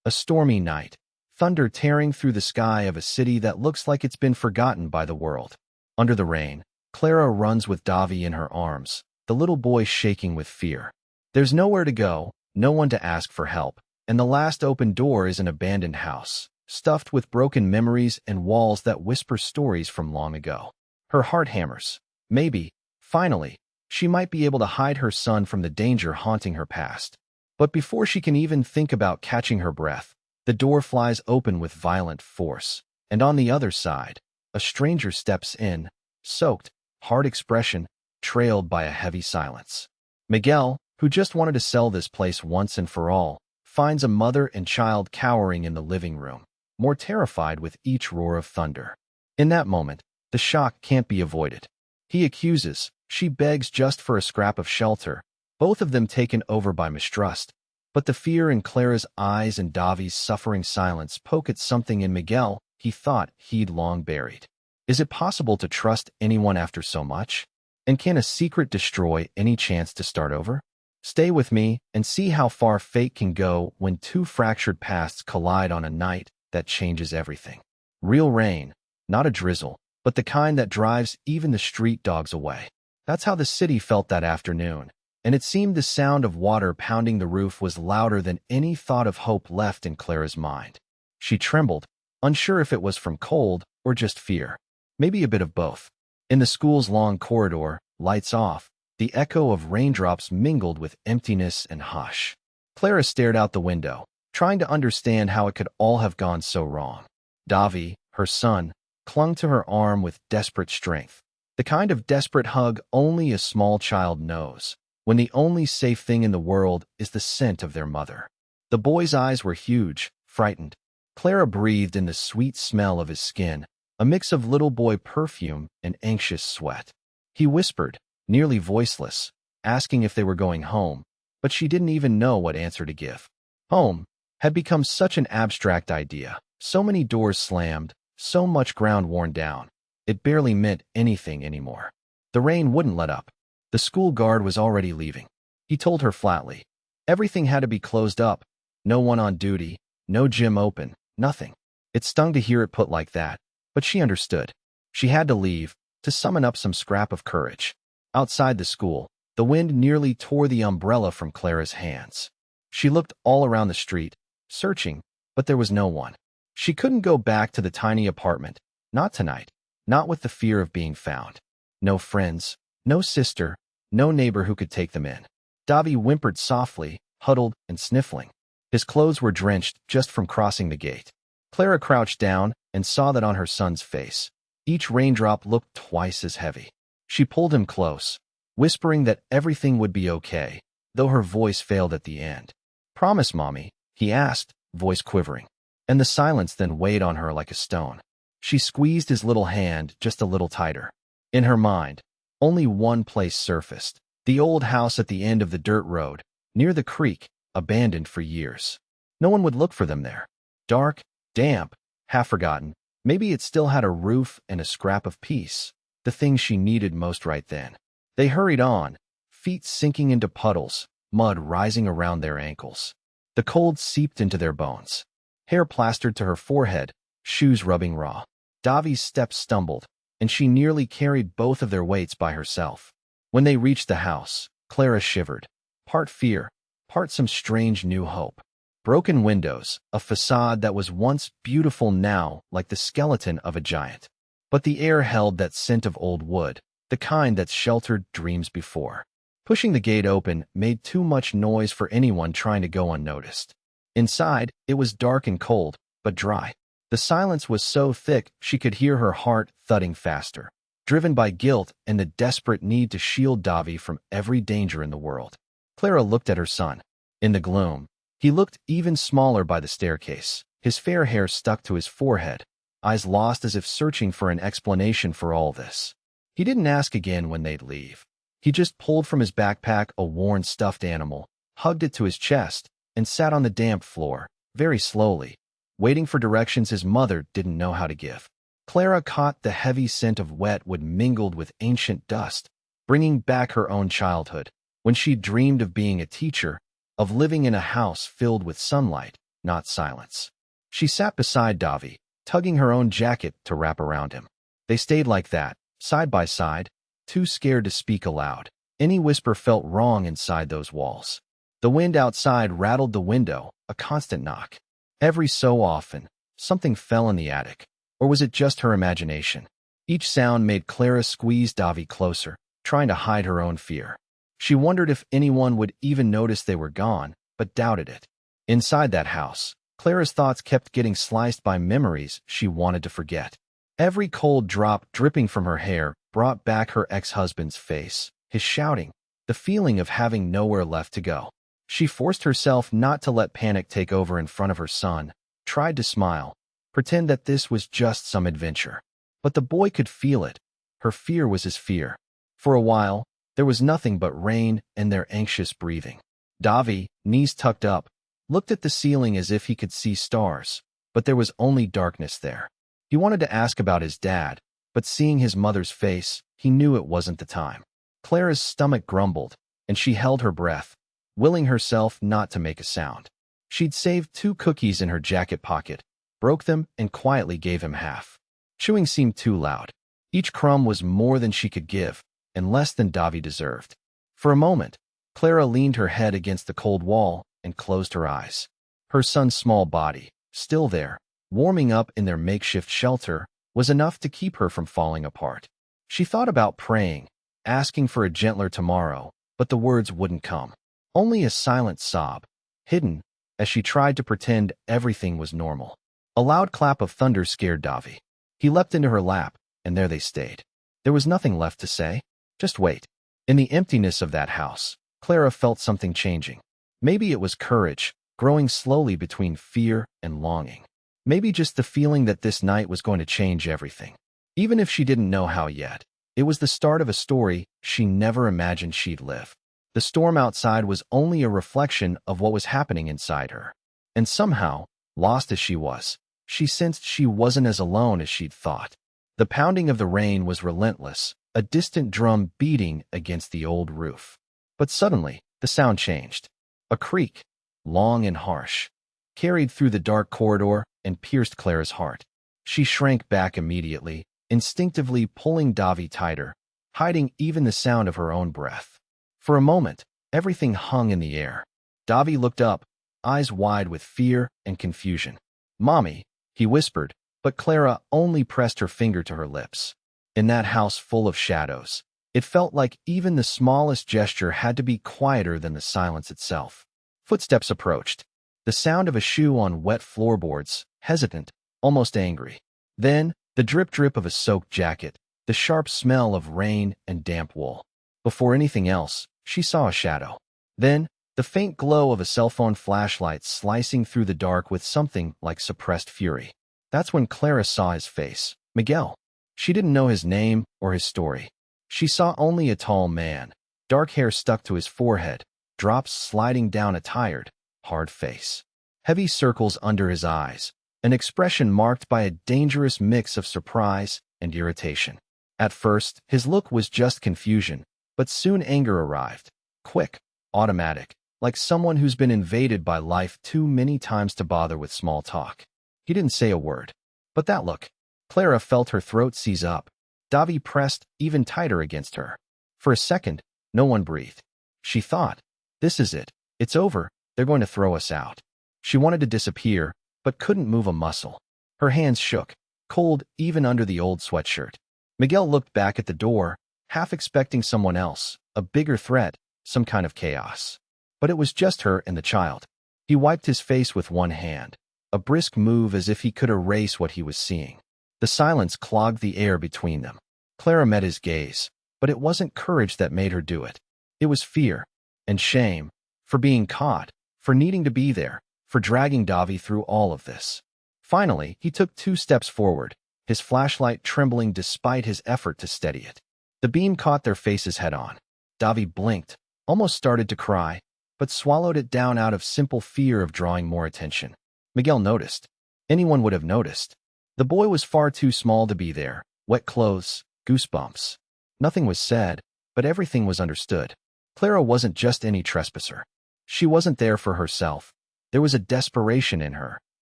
A stormy night. Thunder tearing through the sky of a city that looks like it's been forgotten by the world. Under the rain, Clara runs with Davi in her arms, the little boy shaking with fear. There's nowhere to go, no one to ask for help, and the last open door is an abandoned house, stuffed with broken memories and walls that whisper stories from long ago. Her heart hammers. Maybe, finally, she might be able to hide her son from the danger haunting her past. But before she can even think about catching her breath, the door flies open with violent force, and on the other side, a stranger steps in, soaked, hard expression, trailed by a heavy silence. Miguel, who just wanted to sell this place once and for all, finds a mother and child cowering in the living room, more terrified with each roar of thunder. In that moment, the shock can't be avoided. He accuses, she begs just for a scrap of shelter, both of them taken over by mistrust. But the fear in Clara's eyes and Davi's suffering silence poke at something in Miguel he thought he'd long buried. Is it possible to trust anyone after so much? And can a secret destroy any chance to start over? Stay with me and see how far fate can go when two fractured pasts collide on a night that changes everything. Real rain, not a drizzle, but the kind that drives even the street dogs away. That's how the city felt that afternoon, and it seemed the sound of water pounding the roof was louder than any thought of hope left in Clara's mind. She trembled, unsure if it was from cold or just fear. Maybe a bit of both. In the school's long corridor, lights off, the echo of raindrops mingled with emptiness and hush. Clara stared out the window, trying to understand how it could all have gone so wrong. Davi, her son, clung to her arm with desperate strength. The kind of desperate hug only a small child knows, when the only safe thing in the world is the scent of their mother. The boy's eyes were huge, frightened. Clara breathed in the sweet smell of his skin, a mix of little boy perfume and anxious sweat. He whispered, nearly voiceless, asking if they were going home, but she didn't even know what answer to give. Home had become such an abstract idea, so many doors slammed, so much ground worn down. It barely meant anything anymore. The rain wouldn't let up. The school guard was already leaving. He told her flatly. Everything had to be closed up. No one on duty, no gym open, nothing. It stung to hear it put like that, but she understood. She had to leave, to summon up some scrap of courage. Outside the school, the wind nearly tore the umbrella from Clara's hands. She looked all around the street, searching, but there was no one. She couldn't go back to the tiny apartment, not tonight, not with the fear of being found. No friends, no sister, no neighbor who could take them in. Davi whimpered softly, huddled and sniffling. His clothes were drenched just from crossing the gate. Clara crouched down and saw that on her son's face. Each raindrop looked twice as heavy. She pulled him close, whispering that everything would be okay, though her voice failed at the end. "Promise, Mommy?" he asked, voice quivering. And the silence then weighed on her like a stone. She squeezed his little hand just a little tighter. In her mind, only one place surfaced, the old house at the end of the dirt road, near the creek, abandoned for years. No one would look for them there. Dark, damp, half forgotten. Maybe it still had a roof and a scrap of peace, the thing she needed most right then. They hurried on, feet sinking into puddles, mud rising around their ankles. The cold seeped into their bones. Hair plastered to her forehead, shoes rubbing raw. Davi's steps stumbled, and she nearly carried both of their weights by herself. When they reached the house, Clara shivered, part fear, part some strange new hope. Broken windows, a facade that was once beautiful now like the skeleton of a giant. But the air held that scent of old wood, the kind that sheltered dreams before. Pushing the gate open made too much noise for anyone trying to go unnoticed. Inside, it was dark and cold, but dry. The silence was so thick she could hear her heart thudding faster, driven by guilt and the desperate need to shield Davi from every danger in the world. Clara looked at her son. In the gloom, he looked even smaller by the staircase, his fair hair stuck to his forehead, eyes lost as if searching for an explanation for all this. He didn't ask again when they'd leave. He just pulled from his backpack a worn stuffed animal, hugged it to his chest, and sat on the damp floor, very slowly, waiting for directions his mother didn't know how to give. Clara caught the heavy scent of wet wood mingled with ancient dust, bringing back her own childhood, when she dreamed of being a teacher, of living in a house filled with sunlight, not silence. She sat beside Davi, tugging her own jacket to wrap around him. They stayed like that, side by side, too scared to speak aloud. Any whisper felt wrong inside those walls. The wind outside rattled the window, a constant knock. Every so often, something fell in the attic. Or was it just her imagination? Each sound made Clara squeeze Davi closer, trying to hide her own fear. She wondered if anyone would even notice they were gone, but doubted it. Inside that house, Clara's thoughts kept getting sliced by memories she wanted to forget. Every cold drop dripping from her hair brought back her ex-husband's face, his shouting, the feeling of having nowhere left to go. She forced herself not to let panic take over in front of her son, tried to smile, pretend that this was just some adventure. But the boy could feel it. Her fear was his fear. For a while, there was nothing but rain and their anxious breathing. Davi, knees tucked up, looked at the ceiling as if he could see stars, but there was only darkness there. He wanted to ask about his dad, but seeing his mother's face, he knew it wasn't the time. Clara's stomach grumbled, and she held her breath, willing herself not to make a sound. She'd saved 2 cookies in her jacket pocket, broke them, and quietly gave him half. Chewing seemed too loud. Each crumb was more than she could give, and less than Davi deserved. For a moment, Clara leaned her head against the cold wall and closed her eyes. Her son's small body, still there, warming up in their makeshift shelter, was enough to keep her from falling apart. She thought about praying, asking for a gentler tomorrow, but the words wouldn't come. Only a silent sob, hidden, as she tried to pretend everything was normal. A loud clap of thunder scared Davi. He leapt into her lap, and there they stayed. There was nothing left to say. Just wait. In the emptiness of that house, Clara felt something changing. Maybe it was courage, growing slowly between fear and longing. Maybe just the feeling that this night was going to change everything. Even if she didn't know how yet, it was the start of a story she never imagined she'd live. The storm outside was only a reflection of what was happening inside her. And somehow, lost as she was, she sensed she wasn't as alone as she'd thought. The pounding of the rain was relentless, a distant drum beating against the old roof. But suddenly, the sound changed. A creak, long and harsh, carried through the dark corridor and pierced Clara's heart. She shrank back immediately, instinctively pulling Davi tighter, hiding even the sound of her own breath. For a moment, everything hung in the air. Davi looked up, eyes wide with fear and confusion. "Mommy," he whispered, but Clara only pressed her finger to her lips. In that house full of shadows, it felt like even the smallest gesture had to be quieter than the silence itself. Footsteps approached. The sound of a shoe on wet floorboards, hesitant, almost angry. Then, the drip-drip of a soaked jacket, the sharp smell of rain and damp wool. Before anything else, she saw a shadow. Then, the faint glow of a cell phone flashlight slicing through the dark with something like suppressed fury. That's when Clara saw his face, Miguel. She didn't know his name or his story. She saw only a tall man, dark hair stuck to his forehead, drops sliding down a tired, hard face. Heavy circles under his eyes, an expression marked by a dangerous mix of surprise and irritation. At first, his look was just confusion, but soon anger arrived. Quick, automatic, like someone who's been invaded by life too many times to bother with small talk. He didn't say a word. But that look, Clara felt her throat seize up. Davi pressed even tighter against her. For a second, no one breathed. She thought, this is it. It's over. They're going to throw us out. She wanted to disappear, but couldn't move a muscle. Her hands shook, cold even under the old sweatshirt. Miguel looked back at the door, half expecting someone else, a bigger threat, some kind of chaos. But it was just her and the child. He wiped his face with one hand, a brisk move as if he could erase what he was seeing. The silence clogged the air between them. Clara met his gaze, but it wasn't courage that made her do it. It was fear and shame, for being caught, for needing to be there, for dragging Davi through all of this. Finally, he took 2 steps forward, his flashlight trembling despite his effort to steady it. The beam caught their faces head-on. Davi blinked, almost started to cry, but swallowed it down out of simple fear of drawing more attention. Miguel noticed. Anyone would have noticed. The boy was far too small to be there. Wet clothes, goosebumps. Nothing was said, but everything was understood. Clara wasn't just any trespasser. She wasn't there for herself. There was a desperation in her,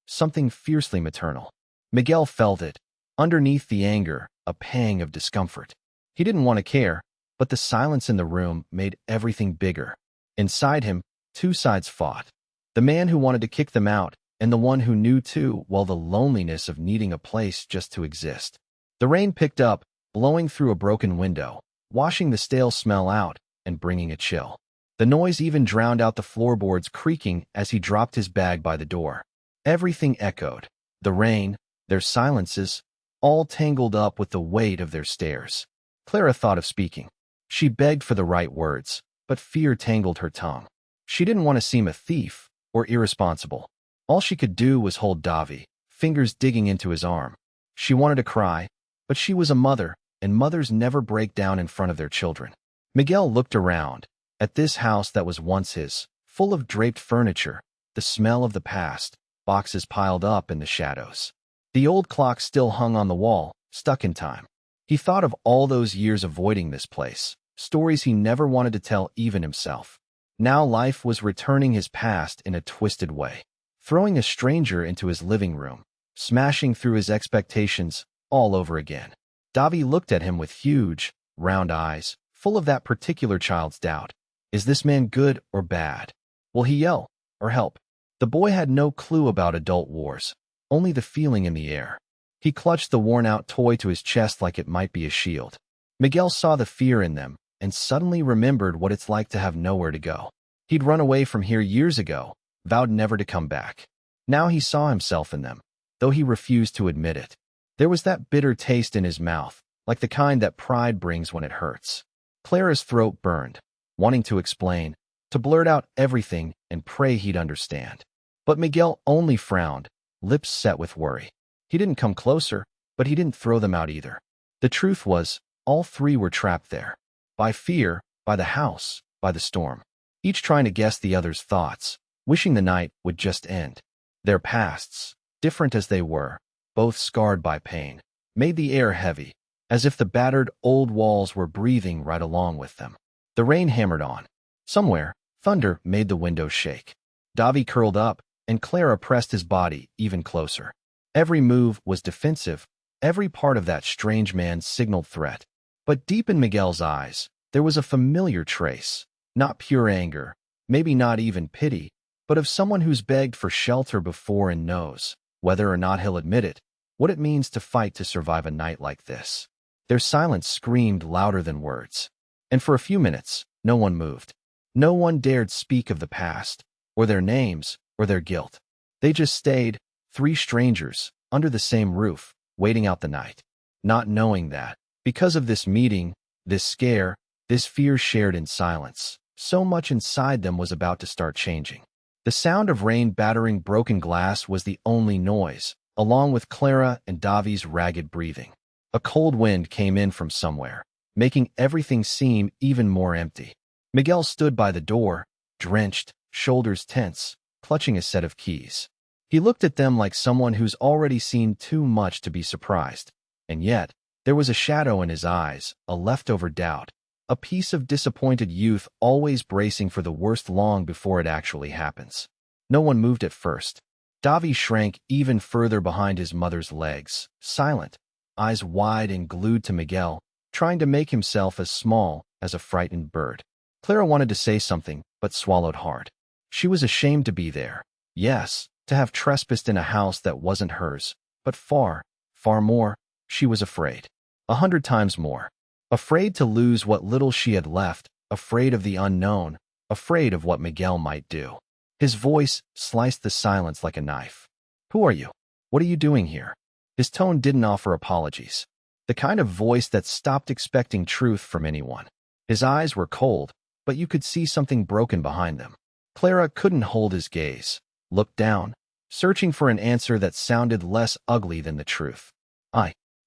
something fiercely maternal. Miguel felt it. Underneath the anger, a pang of discomfort. He didn't want to care, but the silence in the room made everything bigger. Inside him, two sides fought. The man who wanted to kick them out, and the one who knew too well the loneliness of needing a place just to exist. The rain picked up, blowing through a broken window, washing the stale smell out and bringing a chill. The noise even drowned out the floorboards creaking as he dropped his bag by the door. Everything echoed. The rain, their silences, all tangled up with the weight of their stares. Clara thought of speaking. She begged for the right words, but fear tangled her tongue. She didn't want to seem a thief or irresponsible. All she could do was hold Davi, fingers digging into his arm. She wanted to cry, but she was a mother, and mothers never break down in front of their children. Miguel looked around, at this house that was once his, full of draped furniture, the smell of the past, boxes piled up in the shadows. The old clock still hung on the wall, stuck in time. He thought of all those years avoiding this place, stories he never wanted to tell even himself. Now life was returning his past in a twisted way, throwing a stranger into his living room, smashing through his expectations all over again. Davi looked at him with huge, round eyes, full of that particular child's doubt. Is this man good or bad? Will he yell or help? The boy had no clue about adult wars, only the feeling in the air. He clutched the worn-out toy to his chest like it might be a shield. Miguel saw the fear in them and suddenly remembered what it's like to have nowhere to go. He'd run away from here years ago, vowed never to come back. Now he saw himself in them, though he refused to admit it. There was that bitter taste in his mouth, like the kind that pride brings when it hurts. Clara's throat burned, wanting to explain, to blurt out everything and pray he'd understand. But Miguel only frowned, lips set with worry. He didn't come closer, but he didn't throw them out either. The truth was, all three were trapped there. By fear, by the house, by the storm. Each trying to guess the other's thoughts, wishing the night would just end. Their pasts, different as they were, both scarred by pain, made the air heavy, as if the battered old walls were breathing right along with them. The rain hammered on. Somewhere, thunder made the windows shake. Davi curled up, and Clara pressed his body even closer. Every move was defensive, every part of that strange man signaled threat. But deep in Miguel's eyes, there was a familiar trace, not pure anger, maybe not even pity, but of someone who's begged for shelter before and knows, whether or not he'll admit it, what it means to fight to survive a night like this. Their silence screamed louder than words. And for a few minutes, no one moved. No one dared speak of the past, or their names, or their guilt. They just stayed, three strangers, under the same roof, waiting out the night, not knowing that, because of this meeting, this scare, this fear shared in silence, so much inside them was about to start changing. The sound of rain battering broken glass was the only noise, along with Clara and Davi's ragged breathing. A cold wind came in from somewhere, making everything seem even more empty. Miguel stood by the door, drenched, shoulders tense, clutching a set of keys. He looked at them like someone who's already seen too much to be surprised. And yet, there was a shadow in his eyes, a leftover doubt, a piece of disappointed youth always bracing for the worst long before it actually happens. No one moved at first. Davi shrank even further behind his mother's legs, silent, eyes wide and glued to Miguel, trying to make himself as small as a frightened bird. Clara wanted to say something, but swallowed hard. She was ashamed to be there. Yes, to have trespassed in a house that wasn't hers, but far, far more, she was afraid. 100 times more. Afraid to lose what little she had left, afraid of the unknown, afraid of what Miguel might do. His voice sliced the silence like a knife. Who are you? What are you doing here? His tone didn't offer apologies. The kind of voice that stopped expecting truth from anyone. His eyes were cold, but you could see something broken behind them. Clara couldn't hold his gaze, looked down, searching for an answer that sounded less ugly than the truth.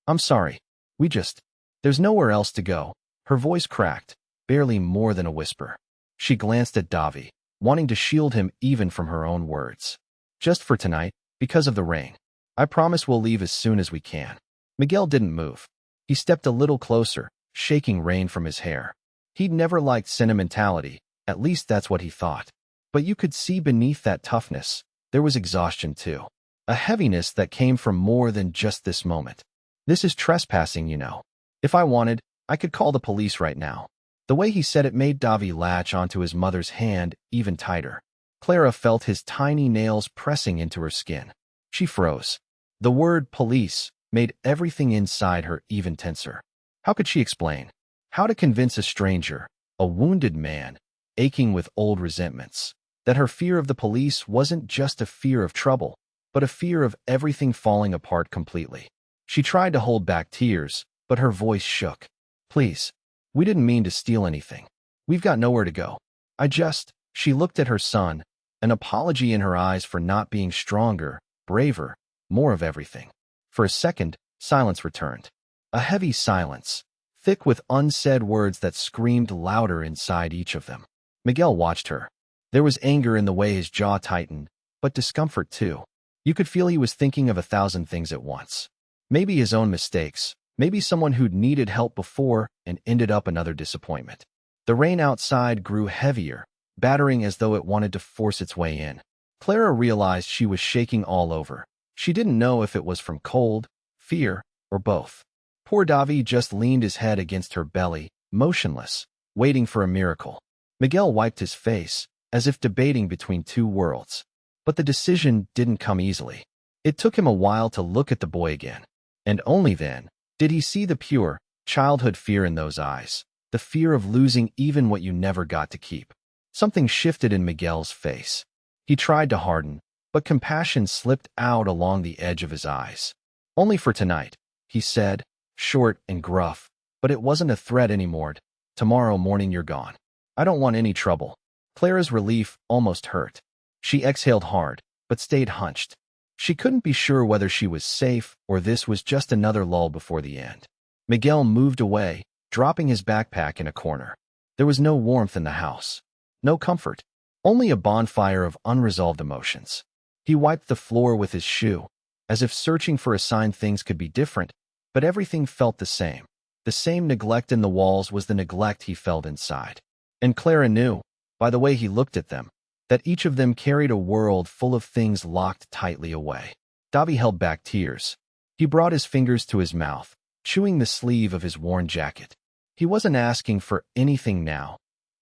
I'm sorry. There's nowhere else to go. Her voice cracked, barely more than a whisper. She glanced at Davi, wanting to shield him even from her own words. Just for tonight, because of the rain. I promise we'll leave as soon as we can. Miguel didn't move. He stepped a little closer, shaking rain from his hair. He'd never liked sentimentality, at least that's what he thought. But you could see beneath that toughness, there was exhaustion too. A heaviness that came from more than just this moment. This is trespassing, you know. If I wanted, I could call the police right now. The way he said it made Davi latch onto his mother's hand even tighter. Clara felt his tiny nails pressing into her skin. She froze. The word police made everything inside her even tenser. How could she explain? How to convince a stranger, a wounded man, aching with old resentments, that her fear of the police wasn't just a fear of trouble, but a fear of everything falling apart completely. She tried to hold back tears, but her voice shook. Please, we didn't mean to steal anything. We've got nowhere to go. She looked at her son, an apology in her eyes for not being stronger, braver, more of everything. For a second, silence returned. A heavy silence, thick with unsaid words that screamed louder inside each of them. Miguel watched her. There was anger in the way his jaw tightened, but discomfort too. You could feel he was thinking of 1,000 things at once. Maybe his own mistakes, maybe someone who'd needed help before and ended up another disappointment. The rain outside grew heavier, battering as though it wanted to force its way in. Clara realized she was shaking all over. She didn't know if it was from cold, fear, or both. Poor Davi just leaned his head against her belly, motionless, waiting for a miracle. Miguel wiped his face, as if debating between two worlds. But the decision didn't come easily. It took him a while to look at the boy again. And only then did he see the pure, childhood fear in those eyes, the fear of losing even what you never got to keep. Something shifted in Miguel's face. He tried to harden, but compassion slipped out along the edge of his eyes. Only for tonight, he said, short and gruff, but it wasn't a threat anymore. Tomorrow morning you're gone. I don't want any trouble. Clara's relief almost hurt. She exhaled hard, but stayed hunched. She couldn't be sure whether she was safe or this was just another lull before the end. Miguel moved away, dropping his backpack in a corner. There was no warmth in the house. No comfort. Only a bonfire of unresolved emotions. He wiped the floor with his shoe, as if searching for a sign things could be different, but everything felt the same. The same neglect in the walls was the neglect he felt inside. And Clara knew, by the way he looked at them, that each of them carried a world full of things locked tightly away. Davi held back tears. He brought his fingers to his mouth, chewing the sleeve of his worn jacket. He wasn't asking for anything now.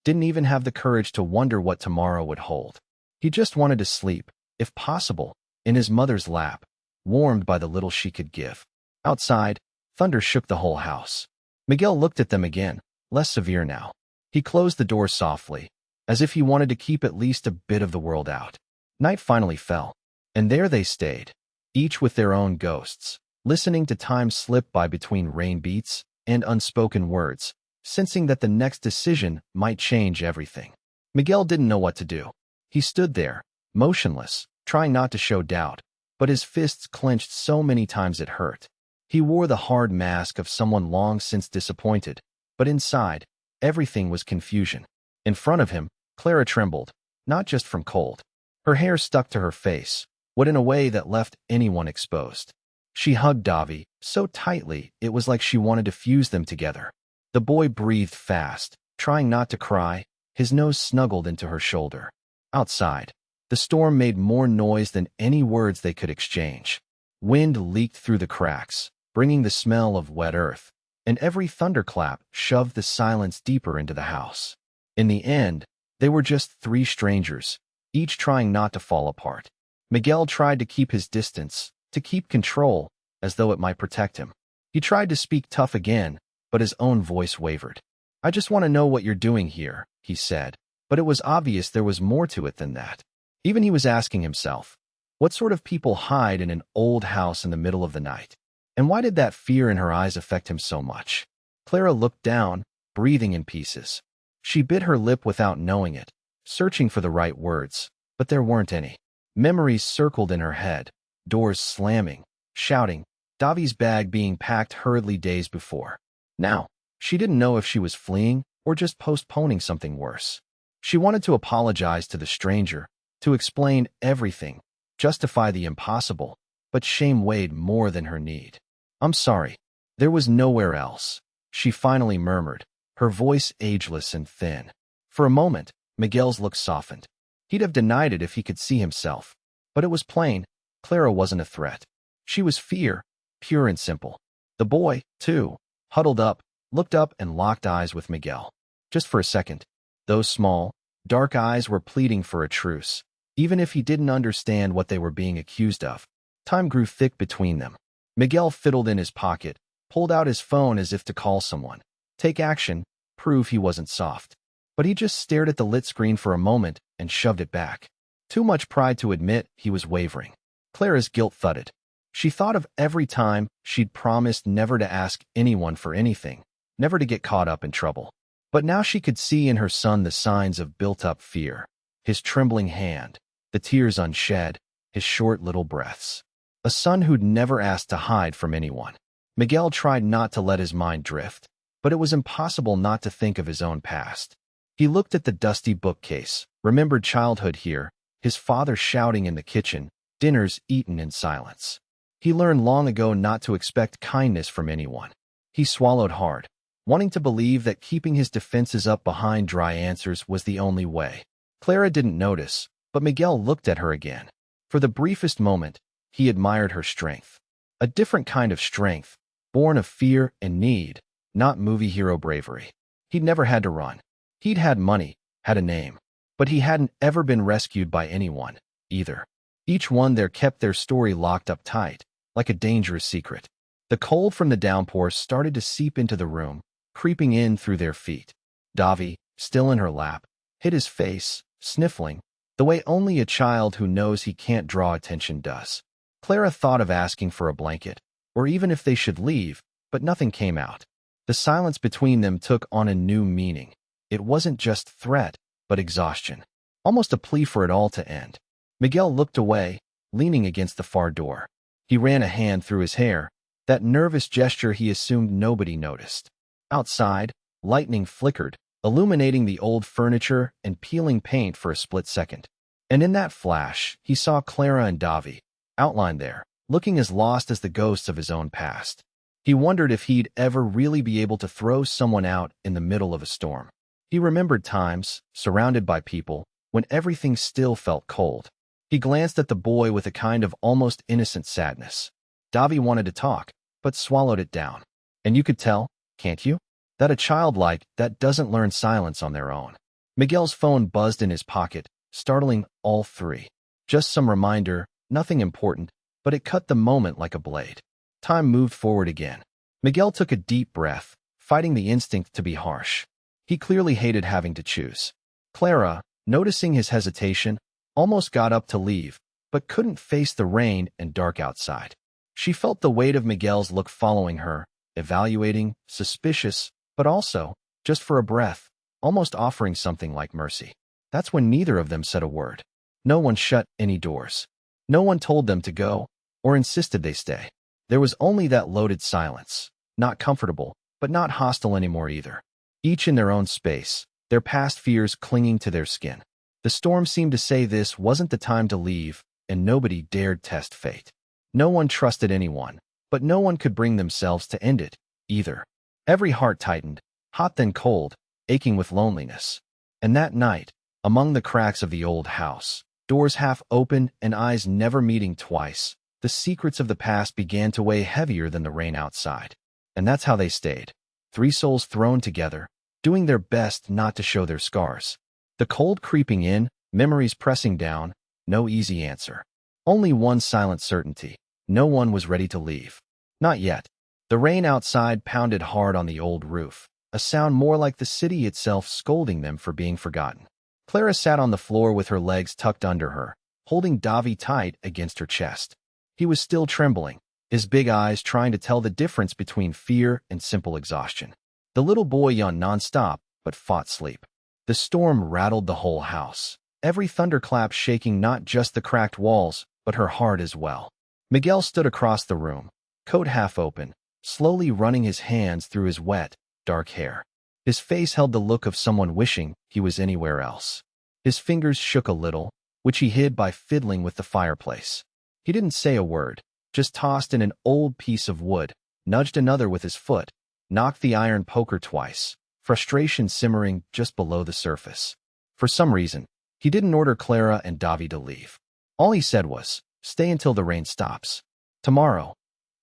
Didn't even have the courage to wonder what tomorrow would hold. He just wanted to sleep, if possible, in his mother's lap, warmed by the little she could give. Outside, thunder shook the whole house. Miguel looked at them again, less severe now. He closed the door softly, as if he wanted to keep at least a bit of the world out. Night finally fell, and there they stayed, each with their own ghosts, listening to time slip by between rain beats and unspoken words, sensing that the next decision might change everything. Miguel didn't know what to do. He stood there, motionless, trying not to show doubt, but his fists clenched so many times it hurt. He wore the hard mask of someone long since disappointed, but inside, everything was confusion. In front of him, Clara trembled, not just from cold. Her hair stuck to her face, but in a way that left anyone exposed. She hugged Davi, so tightly it was like she wanted to fuse them together. The boy breathed fast, trying not to cry, his nose snuggled into her shoulder. Outside, the storm made more noise than any words they could exchange. Wind leaked through the cracks, bringing the smell of wet earth, and every thunderclap shoved the silence deeper into the house. In the end, they were just three strangers, each trying not to fall apart. Miguel tried to keep his distance, to keep control, as though it might protect him. He tried to speak tough again, but his own voice wavered. I just want to know what you're doing here, he said, but it was obvious there was more to it than that. Even he was asking himself, what sort of people hide in an old house in the middle of the night? And why did that fear in her eyes affect him so much? Clara looked down, breathing in pieces. She bit her lip without knowing it, searching for the right words, but there weren't any. Memories circled in her head, doors slamming, shouting, Davi's bag being packed hurriedly days before. Now, she didn't know if she was fleeing or just postponing something worse. She wanted to apologize to the stranger, to explain everything, justify the impossible, but shame weighed more than her need. I'm sorry. There was nowhere else, she finally murmured, her voice ageless and thin. For a moment, Miguel's look softened. He'd have denied it if he could see himself. But it was plain, Clara wasn't a threat. She was fear, pure and simple. The boy, too, huddled up, looked up and locked eyes with Miguel. Just for a second, those small, dark eyes were pleading for a truce. Even if he didn't understand what they were being accused of, time grew thick between them. Miguel fiddled in his pocket, pulled out his phone as if to call someone. Take action, prove he wasn't soft. But he just stared at the lit screen for a moment and shoved it back. Too much pride to admit he was wavering. Clara's guilt thudded. She thought of every time she'd promised never to ask anyone for anything, never to get caught up in trouble. But now she could see in her son the signs of built-up fear. His trembling hand, the tears unshed, his short little breaths. A son who'd never asked to hide from anyone. Miguel tried not to let his mind drift, but it was impossible not to think of his own past. He looked at the dusty bookcase, remembered childhood here, his father shouting in the kitchen, dinners eaten in silence. He learned long ago not to expect kindness from anyone. He swallowed hard, wanting to believe that keeping his defenses up behind dry answers was the only way. Clara didn't notice, but Miguel looked at her again. For the briefest moment, he admired her strength. A different kind of strength, born of fear and need, not movie hero bravery. He'd never had to run. He'd had money, had a name, but he hadn't ever been rescued by anyone, either. Each one there kept their story locked up tight, like a dangerous secret. The cold from the downpour started to seep into the room, creeping in through their feet. Davi, still in her lap, hid his face, sniffling, the way only a child who knows he can't draw attention does. Clara thought of asking for a blanket, or even if they should leave, but nothing came out. The silence between them took on a new meaning. It wasn't just threat, but exhaustion. Almost a plea for it all to end. Miguel looked away, leaning against the far door. He ran a hand through his hair, that nervous gesture he assumed nobody noticed. Outside, lightning flickered, illuminating the old furniture and peeling paint for a split second. And in that flash, he saw Clara and Davi, outlined there, looking as lost as the ghosts of his own past. He wondered if he'd ever really be able to throw someone out in the middle of a storm. He remembered times, surrounded by people, when everything still felt cold. He glanced at the boy with a kind of almost innocent sadness. Davi wanted to talk, but swallowed it down. And you could tell, can't you, that a child like that doesn't learn silence on their own. Miguel's phone buzzed in his pocket, startling all three. Just some reminder, nothing important, but it cut the moment like a blade. Time moved forward again. Miguel took a deep breath, fighting the instinct to be harsh. He clearly hated having to choose. Clara, noticing his hesitation, almost got up to leave, but couldn't face the rain and dark outside. She felt the weight of Miguel's look following her, evaluating, suspicious, but also, just for a breath, almost offering something like mercy. That's when neither of them said a word. No one shut any doors. No one told them to go, or insisted they stay. There was only that loaded silence, not comfortable, but not hostile anymore either. Each in their own space, their past fears clinging to their skin. The storm seemed to say this wasn't the time to leave, and nobody dared test fate. No one trusted anyone, but no one could bring themselves to end it, either. Every heart tightened, hot then cold, aching with loneliness. And that night, among the cracks of the old house, doors half open and eyes never meeting twice, the secrets of the past began to weigh heavier than the rain outside. And that's how they stayed. Three souls thrown together, doing their best not to show their scars. The cold creeping in, memories pressing down, no easy answer. Only one silent certainty. No one was ready to leave. Not yet. The rain outside pounded hard on the old roof, a sound more like the city itself scolding them for being forgotten. Clara sat on the floor with her legs tucked under her, holding Davi tight against her chest. He was still trembling, his big eyes trying to tell the difference between fear and simple exhaustion. The little boy yawned nonstop, but fought sleep. The storm rattled the whole house, every thunderclap shaking not just the cracked walls, but her heart as well. Miguel stood across the room, coat half open, slowly running his hands through his wet, dark hair. His face held the look of someone wishing he was anywhere else. His fingers shook a little, which he hid by fiddling with the fireplace. He didn't say a word, just tossed in an old piece of wood, nudged another with his foot, knocked the iron poker twice, frustration simmering just below the surface. For some reason, he didn't order Clara and Davi to leave. All he said was, "Stay until the rain stops. Tomorrow,"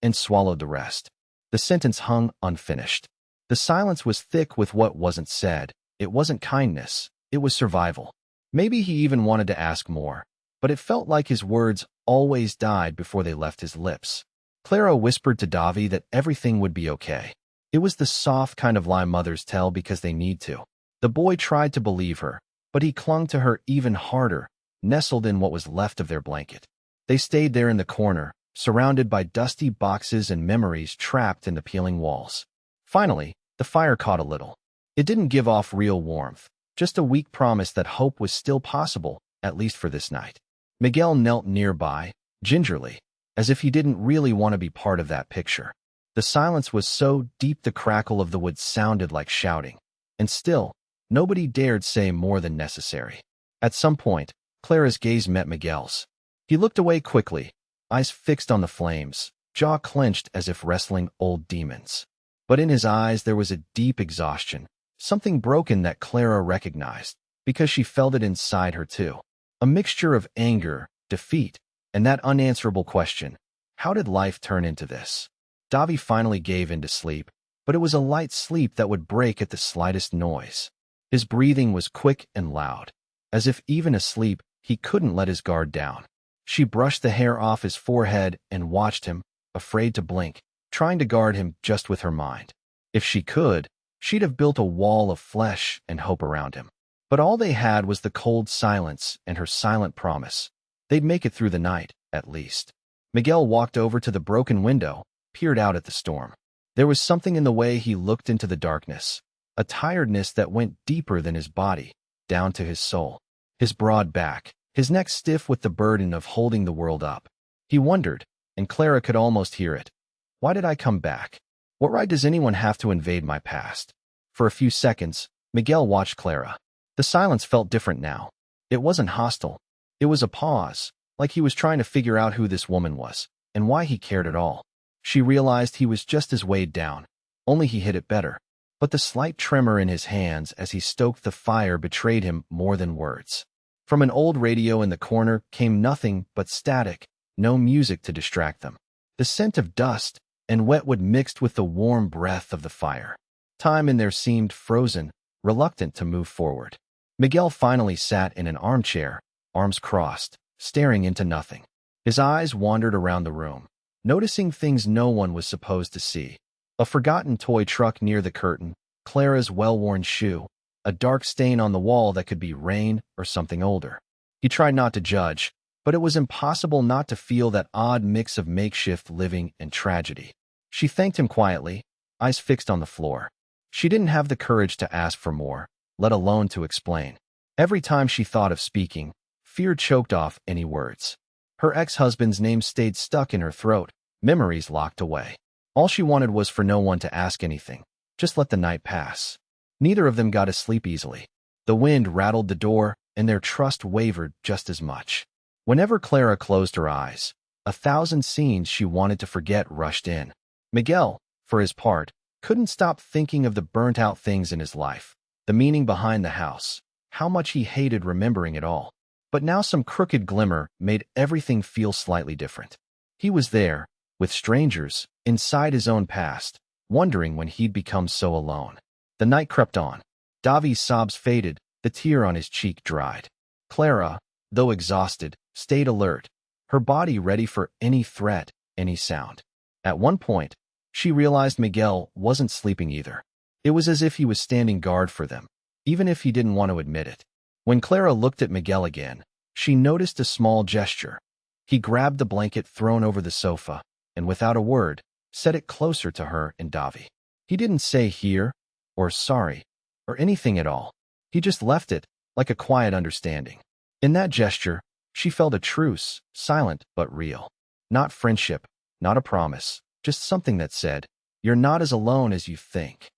and swallowed the rest. The sentence hung unfinished. The silence was thick with what wasn't said. It wasn't kindness. It was survival. Maybe he even wanted to ask more, but it felt like his words always died before they left his lips. Clara whispered to Davi that everything would be okay. It was the soft kind of lie mothers tell because they need to. The boy tried to believe her, but he clung to her even harder, nestled in what was left of their blanket. They stayed there in the corner, surrounded by dusty boxes and memories trapped in the peeling walls. Finally, the fire caught a little. It didn't give off real warmth, just a weak promise that hope was still possible, at least for this night. Miguel knelt nearby, gingerly, as if he didn't really want to be part of that picture. The silence was so deep the crackle of the wood sounded like shouting. And still, nobody dared say more than necessary. At some point, Clara's gaze met Miguel's. He looked away quickly, eyes fixed on the flames, jaw clenched as if wrestling old demons. But in his eyes there was a deep exhaustion, something broken that Clara recognized, because she felt it inside her too. A mixture of anger, defeat, and that unanswerable question, how did life turn into this? Davi finally gave in to sleep, but it was a light sleep that would break at the slightest noise. His breathing was quick and loud, as if even asleep he couldn't let his guard down. She brushed the hair off his forehead and watched him, afraid to blink, trying to guard him just with her mind. If she could, she'd have built a wall of flesh and hope around him. But all they had was the cold silence and her silent promise. They'd make it through the night, at least. Miguel walked over to the broken window, peered out at the storm. There was something in the way he looked into the darkness, a tiredness that went deeper than his body, down to his soul. His broad back, his neck stiff with the burden of holding the world up. He wondered, and Clara could almost hear it. Why did I come back? What right does anyone have to invade my past? For a few seconds, Miguel watched Clara. The silence felt different now. It wasn't hostile. It was a pause, like he was trying to figure out who this woman was, and why he cared at all. She realized he was just as weighed down, only he hid it better. But the slight tremor in his hands as he stoked the fire betrayed him more than words. From an old radio in the corner came nothing but static, no music to distract them. The scent of dust and wetwood mixed with the warm breath of the fire. Time in there seemed frozen, reluctant to move forward. Miguel finally sat in an armchair, arms crossed, staring into nothing. His eyes wandered around the room, noticing things no one was supposed to see. A forgotten toy truck near the curtain, Clara's well-worn shoe, a dark stain on the wall that could be rain or something older. He tried not to judge, but it was impossible not to feel that odd mix of makeshift living and tragedy. She thanked him quietly, eyes fixed on the floor. She didn't have the courage to ask for more, let alone to explain. Every time she thought of speaking, fear choked off any words. Her ex-husband's name stayed stuck in her throat, memories locked away. All she wanted was for no one to ask anything, just let the night pass. Neither of them got to sleep easily. The wind rattled the door, and their trust wavered just as much. Whenever Clara closed her eyes, 1,000 scenes she wanted to forget rushed in. Miguel, for his part, couldn't stop thinking of the burnt-out things in his life, the meaning behind the house, how much he hated remembering it all. But now some crooked glimmer made everything feel slightly different. He was there, with strangers, inside his own past, wondering when he'd become so alone. The night crept on. Davi's sobs faded, the tear on his cheek dried. Clara, though exhausted, stayed alert, her body ready for any threat, any sound. At one point, she realized Miguel wasn't sleeping either. It was as if he was standing guard for them, even if he didn't want to admit it. When Clara looked at Miguel again, she noticed a small gesture. He grabbed the blanket thrown over the sofa, and without a word, set it closer to her and Davi. He didn't say here, or sorry, or anything at all. He just left it, like a quiet understanding. In that gesture, she felt a truce, silent but real. Not friendship, not a promise, just something that said, "You're not as alone as you think."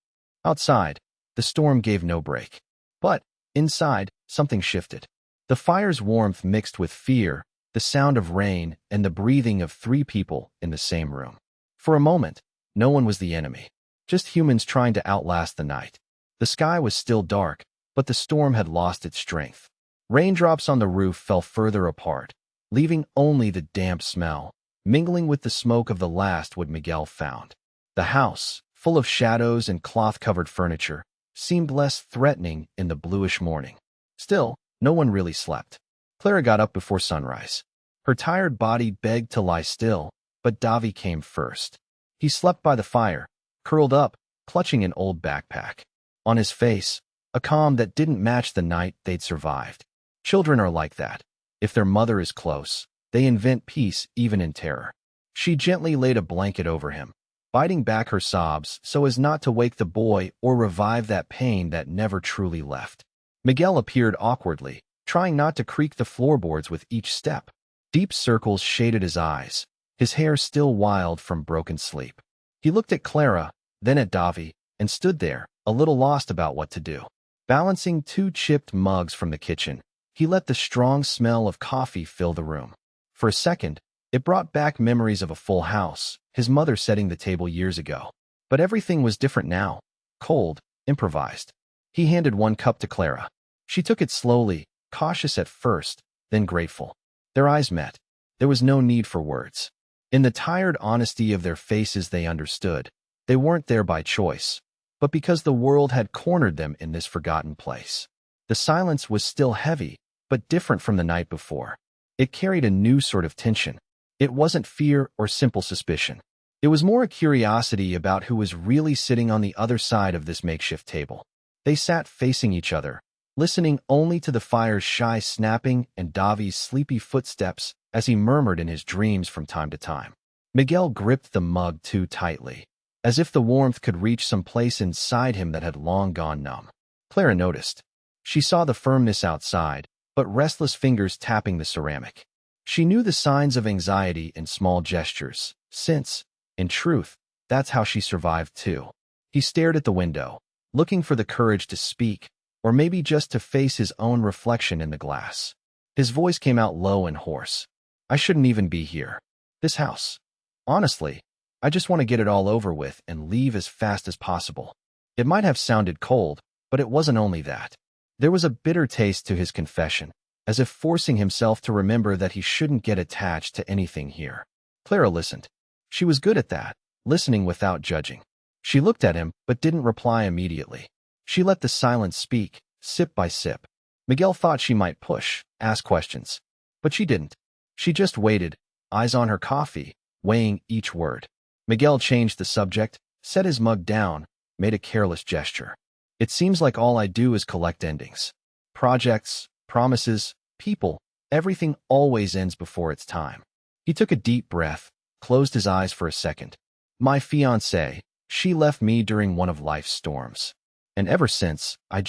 Outside, the storm gave no break. But, inside, something shifted. The fire's warmth mixed with fear, the sound of rain, and the breathing of 3 people in the same room. For a moment, no one was the enemy, just humans trying to outlast the night. The sky was still dark, but the storm had lost its strength. Raindrops on the roof fell further apart, leaving only the damp smell, mingling with the smoke of the last wood Miguel found. The house, full of shadows and cloth-covered furniture, seemed less threatening in the bluish morning. Still, no one really slept. Clara got up before sunrise. Her tired body begged to lie still, but Davi came first. He slept by the fire, curled up, clutching an old backpack. On his face, a calm that didn't match the night they'd survived. Children are like that. If their mother is close, they invent peace even in terror. She gently laid a blanket over him, biting back her sobs so as not to wake the boy or revive that pain that never truly left. Miguel appeared awkwardly, trying not to creak the floorboards with each step. Deep circles shaded his eyes, his hair still wild from broken sleep. He looked at Clara, then at Davi, and stood there, a little lost about what to do. Balancing two chipped mugs from the kitchen, he let the strong smell of coffee fill the room. For a second, it brought back memories of a full house, his mother setting the table years ago. But everything was different now. Cold, improvised. He handed one cup to Clara. She took it slowly, cautious at first, then grateful. Their eyes met. There was no need for words. In the tired honesty of their faces they understood. They weren't there by choice, but because the world had cornered them in this forgotten place. The silence was still heavy, but different from the night before. It carried a new sort of tension. It wasn't fear or simple suspicion. It was more a curiosity about who was really sitting on the other side of this makeshift table. They sat facing each other, listening only to the fire's shy snapping and Davi's sleepy footsteps as he murmured in his dreams from time to time. Miguel gripped the mug too tightly, as if the warmth could reach some place inside him that had long gone numb. Clara noticed. She saw the firmness outside, but restless fingers tapping the ceramic. She knew the signs of anxiety in small gestures, since, in truth, that's how she survived too. He stared at the window, looking for the courage to speak, or maybe just to face his own reflection in the glass. His voice came out low and hoarse. I shouldn't even be here. This house. Honestly, I just want to get it all over with and leave as fast as possible. It might have sounded cold, but it wasn't only that. There was a bitter taste to his confession, as if forcing himself to remember that he shouldn't get attached to anything here. Clara listened. She was good at that, listening without judging. She looked at him, but didn't reply immediately. She let the silence speak, sip by sip. Miguel thought she might push, ask questions. But she didn't. She just waited, eyes on her coffee, weighing each word. Miguel changed the subject, set his mug down, made a careless gesture. It seems like all I do is collect endings. Projects, promises, people, everything always ends before its time. He took a deep breath, closed his eyes for a second. My fiancée, she left me during one of life's storms. And ever since, I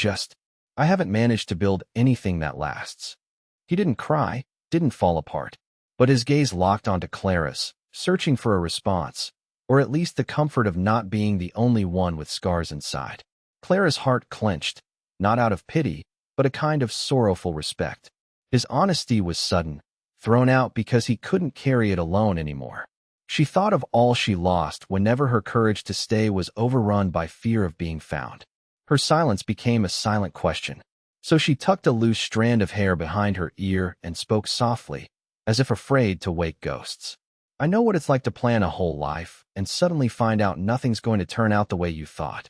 haven't managed to build anything that lasts. He didn't cry, didn't fall apart, but his gaze locked onto Clara's, searching for a response, or at least the comfort of not being the only one with scars inside. Clara's heart clenched, not out of pity, but a kind of sorrowful respect. His honesty was sudden, thrown out because he couldn't carry it alone anymore. She thought of all she lost whenever her courage to stay was overrun by fear of being found. Her silence became a silent question, so she tucked a loose strand of hair behind her ear and spoke softly, as if afraid to wake ghosts. I know what it's like to plan a whole life and suddenly find out nothing's going to turn out the way you thought.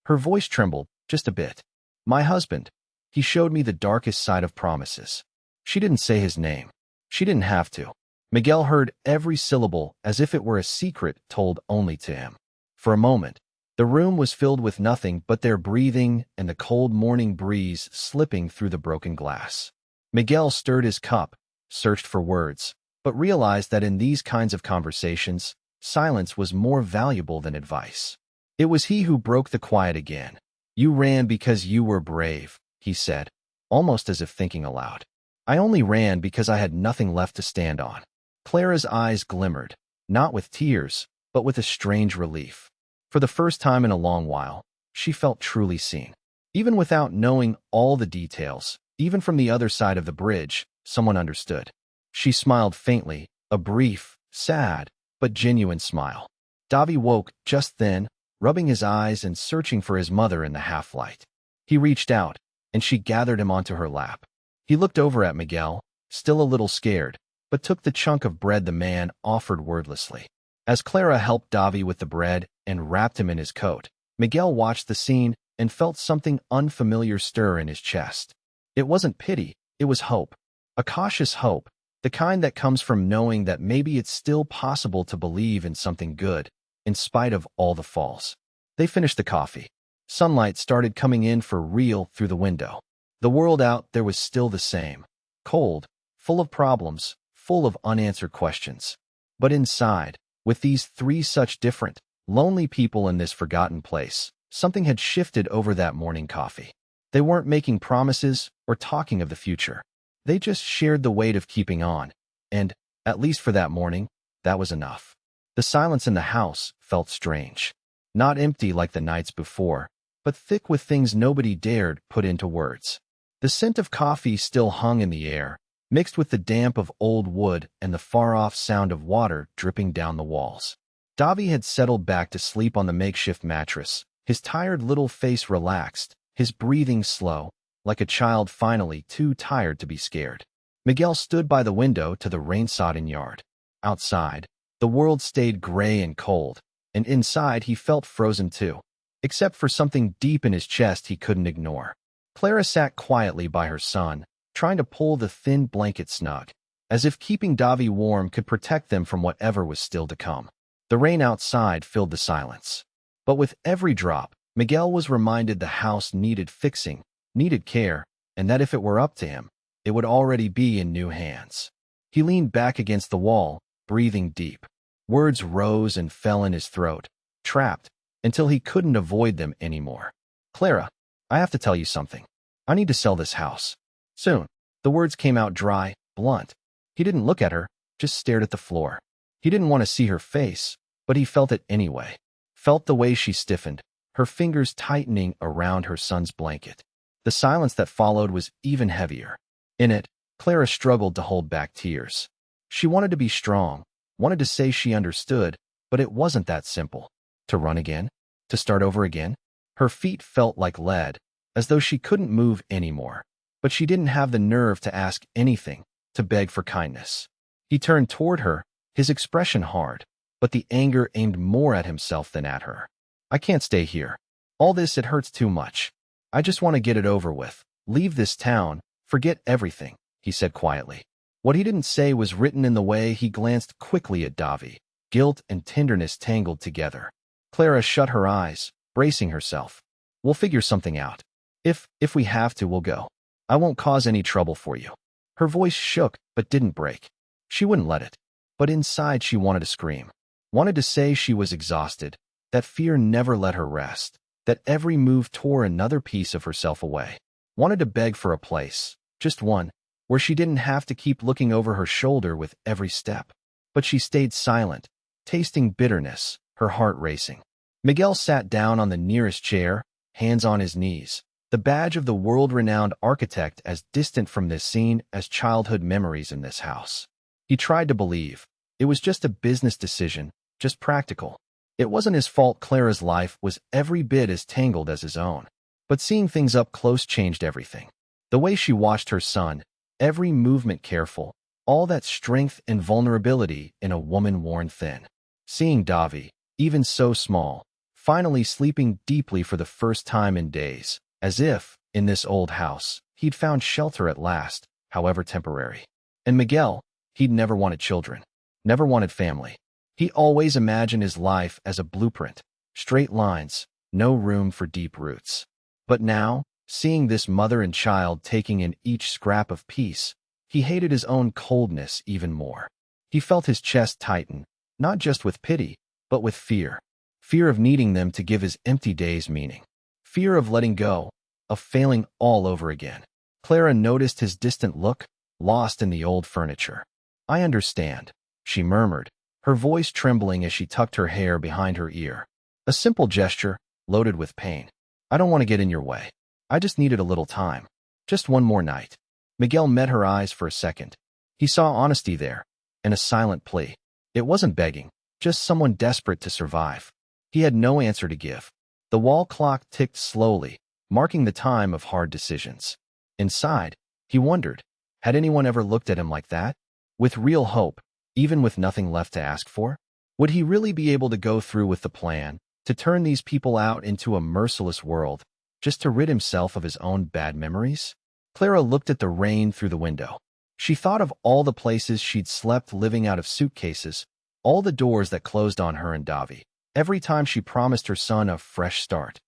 Her voice trembled, just a bit. My husband, he showed me the darkest side of promises. She didn't say his name. She didn't have to. Miguel heard every syllable as if it were a secret told only to him. For a moment, the room was filled with nothing but their breathing and the cold morning breeze slipping through the broken glass. Miguel stirred his cup, searched for words, but realized that in these kinds of conversations, silence was more valuable than advice. It was he who broke the quiet again. You ran because you were brave, he said, almost as if thinking aloud. I only ran because I had nothing left to stand on. Clara's eyes glimmered, not with tears, but with a strange relief. For the first time in a long while, she felt truly seen. Even without knowing all the details, even from the other side of the bridge, someone understood. She smiled faintly, a brief, sad, but genuine smile. Davi woke just then, rubbing his eyes and searching for his mother in the half-light. He reached out, and she gathered him onto her lap. He looked over at Miguel, still a little scared, but took the chunk of bread the man offered wordlessly. As Clara helped Davi with the bread and wrapped him in his coat, Miguel watched the scene and felt something unfamiliar stir in his chest. It wasn't pity, it was hope. A cautious hope, the kind that comes from knowing that maybe it's still possible to believe in something good, in spite of all the falls. They finished the coffee. Sunlight started coming in for real through the window. The world out there was still the same. Cold, full of problems, full of unanswered questions. But inside, with these three such different, lonely people in this forgotten place, something had shifted over that morning coffee. They weren't making promises or talking of the future. They just shared the weight of keeping on, and, at least for that morning, that was enough. The silence in the house felt strange. Not empty like the nights before, but thick with things nobody dared put into words. The scent of coffee still hung in the air, mixed with the damp of old wood and the far-off sound of water dripping down the walls. Davi had settled back to sleep on the makeshift mattress, his tired little face relaxed, his breathing slow, like a child finally too tired to be scared. Miguel stood by the window to the rain-sodden yard. Outside, the world stayed gray and cold, and inside he felt frozen too, except for something deep in his chest he couldn't ignore. Clara sat quietly by her son, trying to pull the thin blanket snug, as if keeping Davi warm could protect them from whatever was still to come. The rain outside filled the silence. But with every drop, Miguel was reminded the house needed fixing, needed care, and that if it were up to him, it would already be in new hands. He leaned back against the wall, breathing deep. Words rose and fell in his throat, trapped, until he couldn't avoid them anymore. Clara, I have to tell you something. I need to sell this house. Soon. The words came out dry, blunt. He didn't look at her, just stared at the floor. He didn't want to see her face, but he felt it anyway. Felt the way she stiffened, her fingers tightening around her son's blanket. The silence that followed was even heavier. In it, Clara struggled to hold back tears. She wanted to be strong, wanted to say she understood, but it wasn't that simple. To run again? To start over again? Her feet felt like lead, as though she couldn't move anymore. But she didn't have the nerve to ask anything, to beg for kindness. He turned toward her, his expression hard, but the anger aimed more at himself than at her. I can't stay here. All this, it hurts too much. I just want to get it over with. Leave this town, forget everything, he said quietly. What he didn't say was written in the way he glanced quickly at Davi, guilt and tenderness tangled together. Clara shut her eyes, bracing herself. We'll figure something out. If we have to, we'll go. I won't cause any trouble for you. Her voice shook, but didn't break. She wouldn't let it. But inside she wanted to scream. Wanted to say she was exhausted, that fear never let her rest, that every move tore another piece of herself away. Wanted to beg for a place, just one, where she didn't have to keep looking over her shoulder with every step. But she stayed silent, tasting bitterness, her heart racing. Miguel sat down on the nearest chair, hands on his knees, the badge of the world-renowned architect as distant from this scene as childhood memories in this house. He tried to believe. It was just a business decision, just practical. It wasn't his fault Clara's life was every bit as tangled as his own. But seeing things up close changed everything. The way she watched her son, every movement careful, all that strength and vulnerability in a woman worn thin. Seeing Davi, even so small, finally sleeping deeply for the first time in days, as if, in this old house, he'd found shelter at last, however temporary. And Miguel, he'd never wanted children, never wanted family. He always imagined his life as a blueprint, straight lines, no room for deep roots. But now, seeing this mother and child taking in each scrap of peace, he hated his own coldness even more. He felt his chest tighten, not just with pity, but with fear. Fear of needing them to give his empty days meaning. Fear of letting go, of failing all over again. Clara noticed his distant look, lost in the old furniture. I understand, she murmured, her voice trembling as she tucked her hair behind her ear. A simple gesture, loaded with pain. I don't want to get in your way. I just needed a little time. Just one more night. Miguel met her eyes for a second. He saw honesty there, and a silent plea. It wasn't begging, just someone desperate to survive. He had no answer to give. The wall clock ticked slowly, marking the time of hard decisions. Inside, he wondered, had anyone ever looked at him like that? with real hope, even with nothing left to ask for? Would he really be able to go through with the plan, to turn these people out into a merciless world, just to rid himself of his own bad memories? Clara looked at the rain through the window. She thought of all the places she'd slept living out of suitcases, all the doors that closed on her and Davi. Every time she promised her son a fresh start.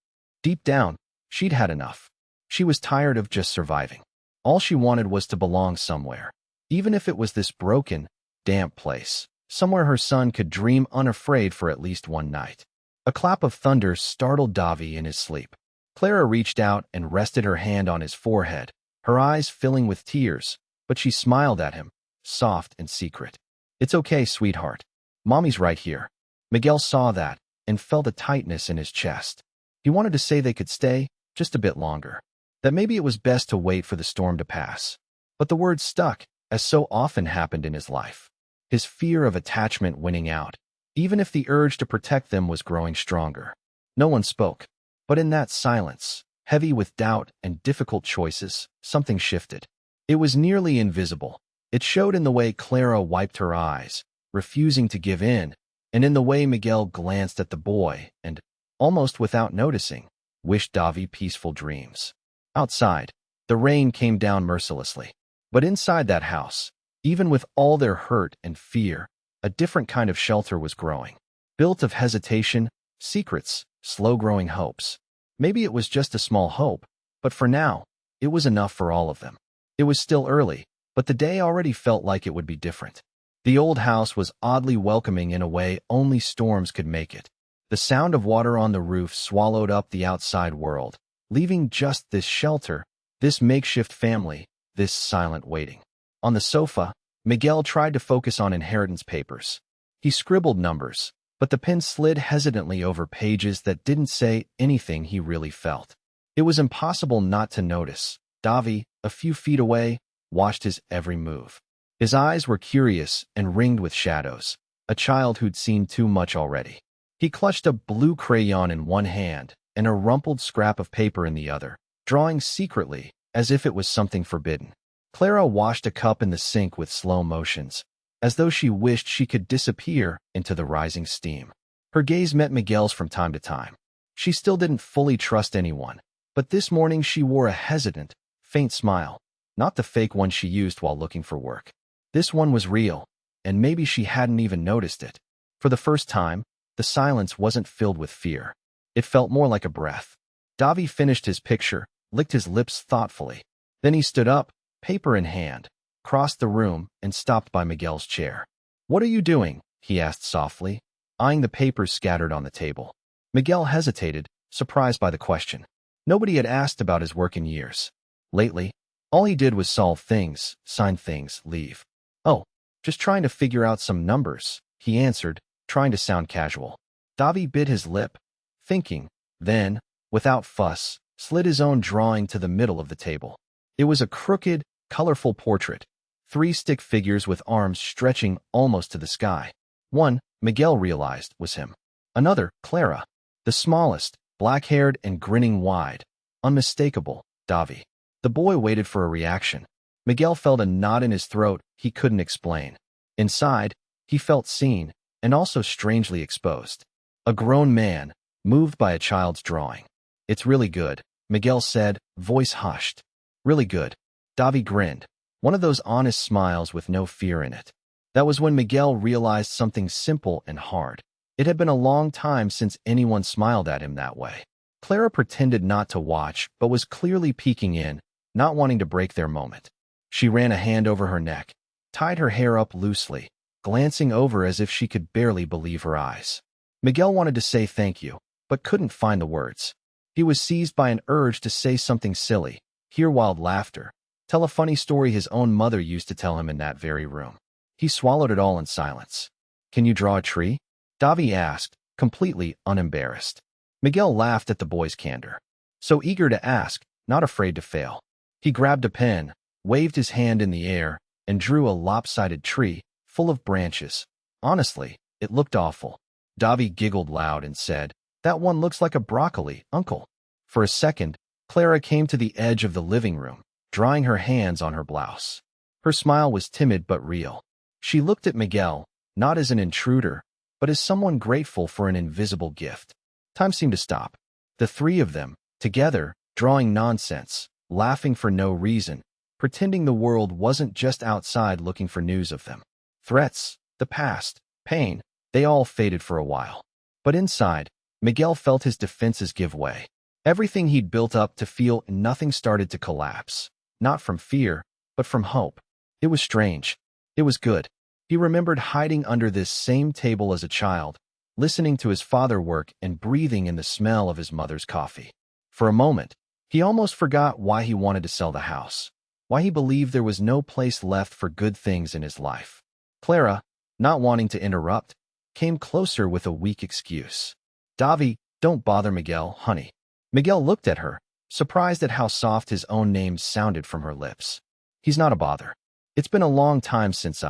Deep down, she'd had enough. She was tired of just surviving. All she wanted was to belong somewhere, even if it was this broken, damp place, somewhere her son could dream unafraid for at least one night. A clap of thunder startled Davi in his sleep. Clara reached out and rested her hand on his forehead, her eyes filling with tears, but she smiled at him, soft and secret. "It's okay, sweetheart. Mommy's right here." Miguel saw that and felt a tightness in his chest. He wanted to say they could stay just a bit longer, that maybe it was best to wait for the storm to pass. But the words stuck, as so often happened in his life. His fear of attachment winning out, even if the urge to protect them was growing stronger. No one spoke, but in that silence, heavy with doubt and difficult choices, something shifted. It was nearly invisible. It showed in the way Clara wiped her eyes, refusing to give in, and in the way Miguel glanced at the boy and, almost without noticing, wished Davi peaceful dreams. Outside, the rain came down mercilessly. But inside that house, even with all their hurt and fear, a different kind of shelter was growing. Built of hesitation, secrets, slow-growing hopes. Maybe it was just a small hope, but for now, it was enough for all of them. It was still early, but the day already felt like it would be different. The old house was oddly welcoming in a way only storms could make it. The sound of water on the roof swallowed up the outside world, leaving just this shelter, this makeshift family, this silent waiting. On the sofa, Miguel tried to focus on inheritance papers. He scribbled numbers, but the pen slid hesitantly over pages that didn't say anything he really felt. It was impossible not to notice. Davi, a few feet away, watched his every move. His eyes were curious and ringed with shadows, a child who'd seen too much already. He clutched a blue crayon in one hand and a rumpled scrap of paper in the other, drawing secretly, as if it was something forbidden. Clara washed a cup in the sink with slow motions, as though she wished she could disappear into the rising steam. Her gaze met Miguel's from time to time. She still didn't fully trust anyone, but this morning she wore a hesitant, faint smile, not the fake one she used while looking for work. This one was real, and maybe she hadn't even noticed it. For the first time, the silence wasn't filled with fear. It felt more like a breath. Davi finished his picture, licked his lips thoughtfully. Then he stood up, paper in hand, crossed the room, and stopped by Miguel's chair. "What are you doing?" he asked softly, eyeing the papers scattered on the table. Miguel hesitated, surprised by the question. Nobody had asked about his work in years. Lately, all he did was solve things, sign things, leave. "Oh, just trying to figure out some numbers," he answered, trying to sound casual. Davi bit his lip, thinking, then, without fuss, slid his own drawing to the middle of the table. It was a crooked, colorful portrait, 3 stick figures with arms stretching almost to the sky. One, Miguel realized, was him. Another, Clara, the smallest, black-haired and grinning wide, unmistakable, Davi. The boy waited for a reaction. Miguel felt a knot in his throat he couldn't explain. Inside, he felt seen, and also strangely exposed. A grown man, moved by a child's drawing. "It's really good," Miguel said, voice hushed. "Really good." Davi grinned, one of those honest smiles with no fear in it. That was when Miguel realized something simple and hard. It had been a long time since anyone smiled at him that way. Clara pretended not to watch, but was clearly peeking in, not wanting to break their moment. She ran a hand over her neck, tied her hair up loosely, glancing over as if she could barely believe her eyes. Miguel wanted to say thank you, but couldn't find the words. He was seized by an urge to say something silly, hear wild laughter, tell a funny story his own mother used to tell him in that very room. He swallowed it all in silence. "Can you draw a tree?" Davi asked, completely unembarrassed. Miguel laughed at the boy's candor. So eager to ask, not afraid to fail. He grabbed a pen, waved his hand in the air, and drew a lopsided tree, full of branches. Honestly, it looked awful. Davi giggled loud and said, "That one looks like a broccoli, uncle." For a second, Clara came to the edge of the living room, drying her hands on her blouse. Her smile was timid but real. She looked at Miguel, not as an intruder, but as someone grateful for an invisible gift. Time seemed to stop. The three of them, together, drawing nonsense, laughing for no reason, pretending the world wasn't just outside looking for news of them. Threats, the past, pain, they all faded for a while. But inside, Miguel felt his defenses give way. Everything he'd built up to feel, nothing started to collapse. Not from fear, but from hope. It was strange. It was good. He remembered hiding under this same table as a child, listening to his father work and breathing in the smell of his mother's coffee. For a moment, he almost forgot why he wanted to sell the house, why he believed there was no place left for good things in his life. Clara, not wanting to interrupt, came closer with a weak excuse. Davi, don't bother Miguel, honey. Miguel looked at her, surprised at how soft his own name sounded from her lips. He's not a bother. It's been a long time since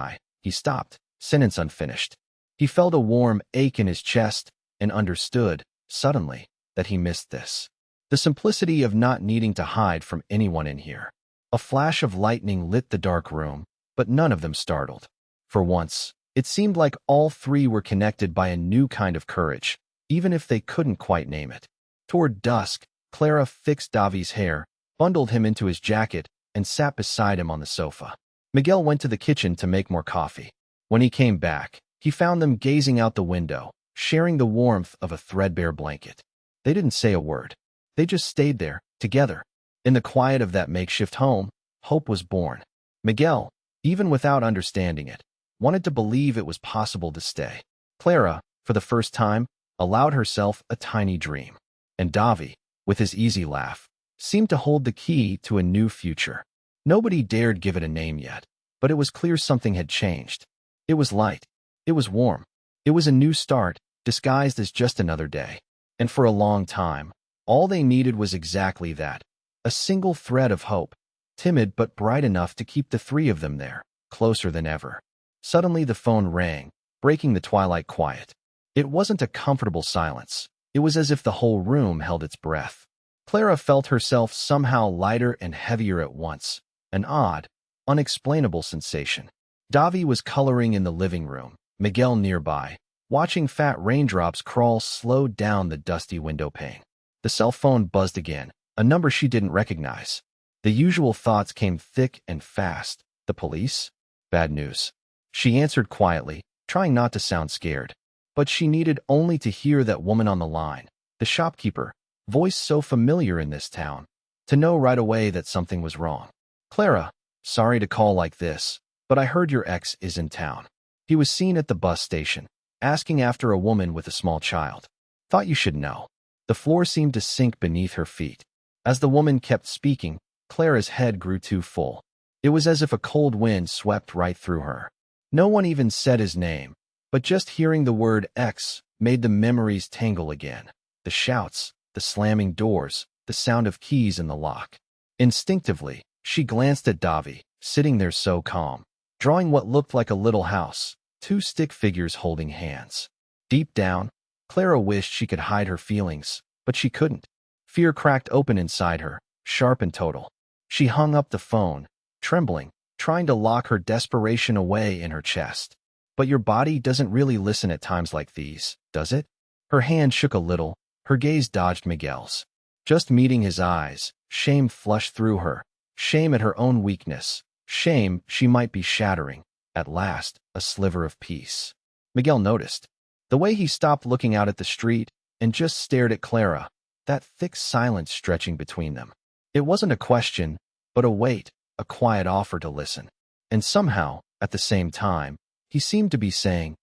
He stopped, sentence unfinished. He felt a warm ache in his chest and understood, suddenly, that he missed this. The simplicity of not needing to hide from anyone in here. A flash of lightning lit the dark room, but none of them startled. For once, it seemed like all three were connected by a new kind of courage, even if they couldn't quite name it. Toward dusk, Clara fixed Davi's hair, bundled him into his jacket, and sat beside him on the sofa. Miguel went to the kitchen to make more coffee. When he came back, he found them gazing out the window, sharing the warmth of a threadbare blanket. They didn't say a word. They just stayed there, together. In the quiet of that makeshift home, hope was born. Miguel, even without understanding it, wanted to believe it was possible to stay. Clara, for the first time, allowed herself a tiny dream. And Davi, with his easy laugh, seemed to hold the key to a new future. Nobody dared give it a name yet, but it was clear something had changed. It was light. It was warm. It was a new start, disguised as just another day. And for a long time, all they needed was exactly that. A single thread of hope, timid but bright enough to keep the three of them there, closer than ever. Suddenly the phone rang, breaking the twilight quiet. It wasn't a comfortable silence. It was as if the whole room held its breath. Clara felt herself somehow lighter and heavier at once, an odd, unexplainable sensation. Davi was coloring in the living room, Miguel nearby, watching fat raindrops crawl slow down the dusty window pane. The cell phone buzzed again, a number she didn't recognize. The usual thoughts came thick and fast. The police? Bad news. She answered quietly, trying not to sound scared. But she needed only to hear that woman on the line, the shopkeeper, voice so familiar in this town, to know right away that something was wrong. Clara, sorry to call like this, but I heard your ex is in town. He was seen at the bus station, asking after a woman with a small child. Thought you should know. The floor seemed to sink beneath her feet. As the woman kept speaking, Clara's head grew too full. It was as if a cold wind swept right through her. No one even said his name, but just hearing the word ex made the memories tangle again. The shouts, the slamming doors, the sound of keys in the lock. Instinctively, she glanced at Davi, sitting there so calm, drawing what looked like a little house, two stick figures holding hands. Deep down, Clara wished she could hide her feelings, but she couldn't. Fear cracked open inside her, sharp and total. She hung up the phone, trembling, trying to lock her desperation away in her chest. But your body doesn't really listen at times like these, does it? Her hand shook a little, her gaze dodged Miguel's. Just meeting his eyes, shame flushed through her, shame at her own weakness, shame she might be shattering. At last, a sliver of peace. Miguel noticed. The way he stopped looking out at the street and just stared at Clara, that thick silence stretching between them. It wasn't a question, but a wait, a quiet offer to listen. And somehow, at the same time, he seemed to be saying,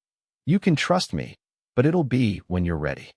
you can trust me, but it'll be when you're ready.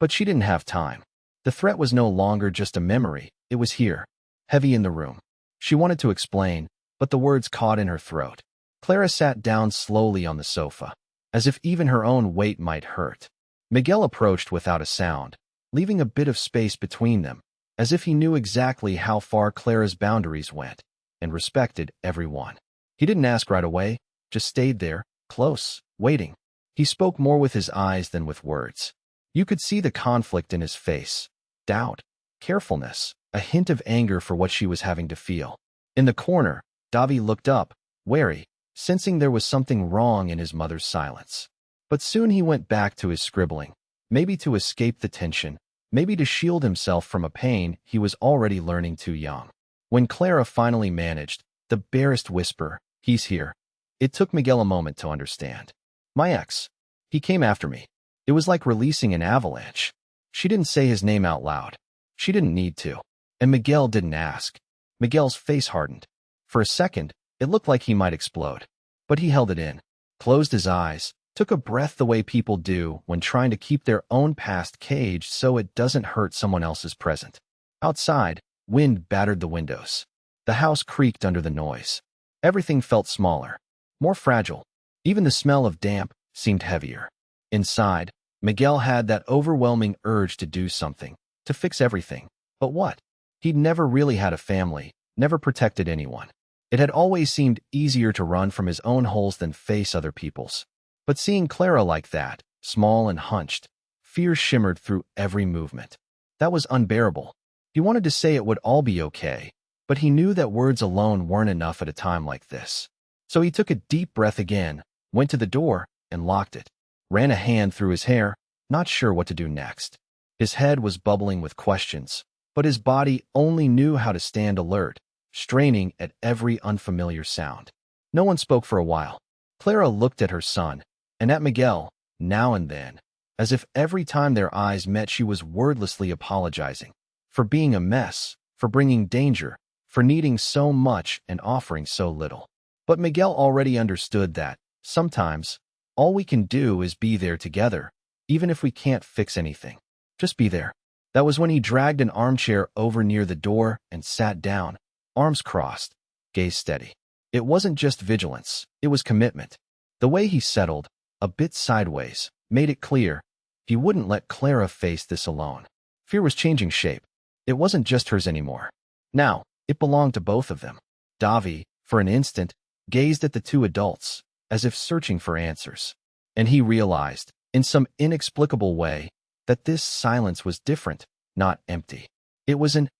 But she didn't have time. The threat was no longer just a memory, it was here, heavy in the room. She wanted to explain, but the words caught in her throat. Clara sat down slowly on the sofa, as if even her own weight might hurt. Miguel approached without a sound, leaving a bit of space between them, as if he knew exactly how far Clara's boundaries went, and respected everyone. He didn't ask right away, just stayed there, close, waiting. He spoke more with his eyes than with words. You could see the conflict in his face, doubt, carefulness, a hint of anger for what she was having to feel. In the corner, Davi looked up, wary, sensing there was something wrong in his mother's silence. But soon he went back to his scribbling, maybe to escape the tension, maybe to shield himself from a pain he was already learning too young. When Clara finally managed, the barest whisper, "He's here," it took Miguel a moment to understand. My ex. He came after me. It was like releasing an avalanche. She didn't say his name out loud. She didn't need to. And Miguel didn't ask. Miguel's face hardened. For a second, it looked like he might explode. But he held it in, closed his eyes, took a breath the way people do when trying to keep their own past caged so it doesn't hurt someone else's present. Outside, wind battered the windows. The house creaked under the noise. Everything felt smaller, more fragile. Even the smell of damp seemed heavier. Inside, Miguel had that overwhelming urge to do something, to fix everything. But what? He'd never really had a family, never protected anyone. It had always seemed easier to run from his own holes than face other people's. But seeing Clara like that, small and hunched, fear shimmered through every movement. That was unbearable. He wanted to say it would all be okay, but he knew that words alone weren't enough at a time like this. So he took a deep breath again, went to the door, and locked it. Ran a hand through his hair, not sure what to do next. His head was bubbling with questions, but his body only knew how to stand alert, straining at every unfamiliar sound. No one spoke for a while. Clara looked at her son, and at Miguel, now and then, as if every time their eyes met she was wordlessly apologizing. For being a mess, for bringing danger, for needing so much and offering so little. But Miguel already understood that, sometimes, all we can do is be there together, even if we can't fix anything. Just be there. That was when he dragged an armchair over near the door and sat down, arms crossed, gaze steady. It wasn't just vigilance, it was commitment. The way he settled, a bit sideways, made it clear he wouldn't let Clara face this alone. Fear was changing shape. It wasn't just hers anymore. Now, it belonged to both of them. Davi, for an instant, gazed at the two adults, as if searching for answers. And he realized, in some inexplicable way, that this silence was different, not empty. It was an,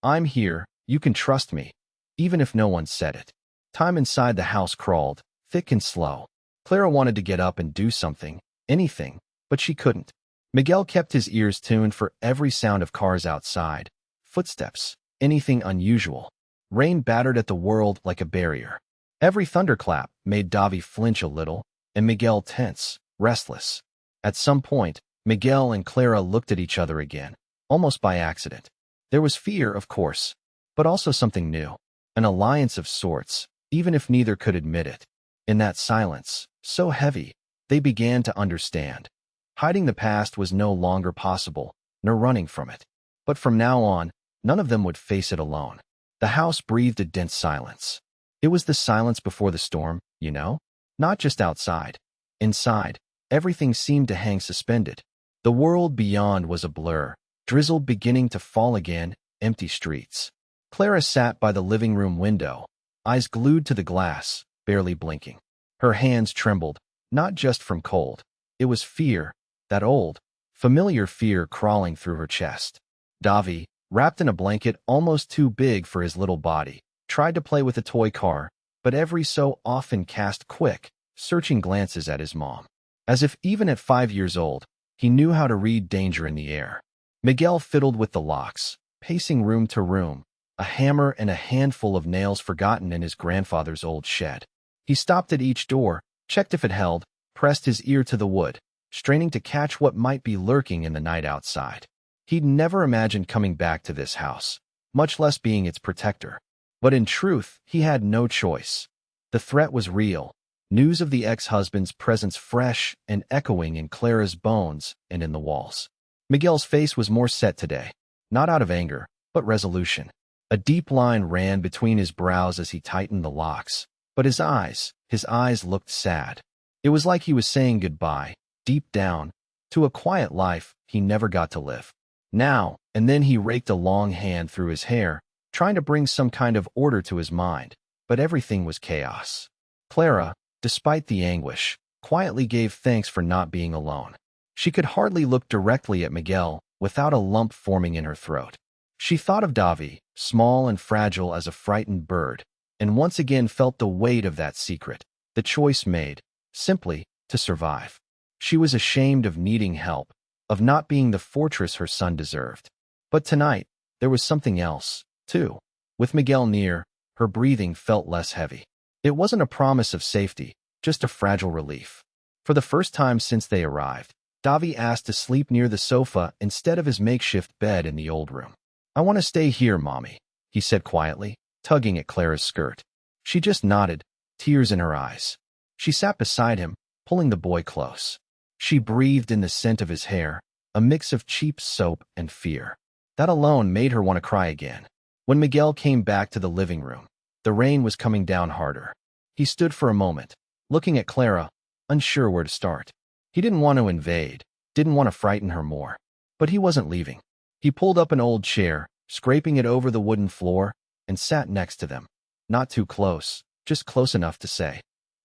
"I'm here, you can trust me," even if no one said it. Time inside the house crawled, thick and slow. Clara wanted to get up and do something, anything, but she couldn't. Miguel kept his ears tuned for every sound of cars outside, footsteps, anything unusual. Rain battered at the world like a barrier. Every thunderclap made Davi flinch a little, and Miguel tense, restless. At some point, Miguel and Clara looked at each other again, almost by accident. There was fear, of course, but also something new, an alliance of sorts, even if neither could admit it. In that silence, so heavy, they began to understand. Hiding the past was no longer possible, nor running from it. But from now on, none of them would face it alone. The house breathed a dense silence. It was the silence before the storm, you know? Not just outside. Inside, everything seemed to hang suspended. The world beyond was a blur, drizzle beginning to fall again, empty streets. Clara sat by the living room window, eyes glued to the glass, barely blinking. Her hands trembled, not just from cold. It was fear, that old, familiar fear crawling through her chest. Davi, wrapped in a blanket almost too big for his little body, tried to play with a toy car, but every so often cast quick, searching glances at his mom. As if even at 5 years old, he knew how to read danger in the air. Miguel fiddled with the locks, pacing room to room, a hammer and a handful of nails forgotten in his grandfather's old shed. He stopped at each door, checked if it held, pressed his ear to the wood, straining to catch what might be lurking in the night outside. He'd never imagined coming back to this house, much less being its protector. But in truth, he had no choice. The threat was real, news of the ex-husband's presence fresh and echoing in Clara's bones and in the walls. Miguel's face was more set today, not out of anger, but resolution. A deep line ran between his brows as he tightened the locks, but his eyes looked sad. It was like he was saying goodbye, deep down, to a quiet life he never got to live. Now and then he raked a long hand through his hair, trying to bring some kind of order to his mind, but everything was chaos. Clara, despite the anguish, quietly gave thanks for not being alone. She could hardly look directly at Miguel without a lump forming in her throat. She thought of Davi, small and fragile as a frightened bird, and once again felt the weight of that secret, The choice made, simply, to survive. She was ashamed of needing help, of not being the fortress her son deserved. But tonight, there was something else, too. With Miguel near, her breathing felt less heavy. It wasn't a promise of safety, just a fragile relief. For the first time since they arrived, Davi asked to sleep near the sofa instead of his makeshift bed in the old room. "I want to stay here, Mommy," he said quietly, tugging at Clara's skirt. She just nodded, tears in her eyes. She sat beside him, pulling the boy close. She breathed in the scent of his hair, a mix of cheap soap and fear. That alone made her want to cry again. When Miguel came back to the living room, the rain was coming down harder. He stood for a moment, looking at Clara, unsure where to start. He didn't want to invade, didn't want to frighten her more. But he wasn't leaving. He pulled up an old chair, scraping it over the wooden floor, and sat next to them. Not too close, just close enough to say,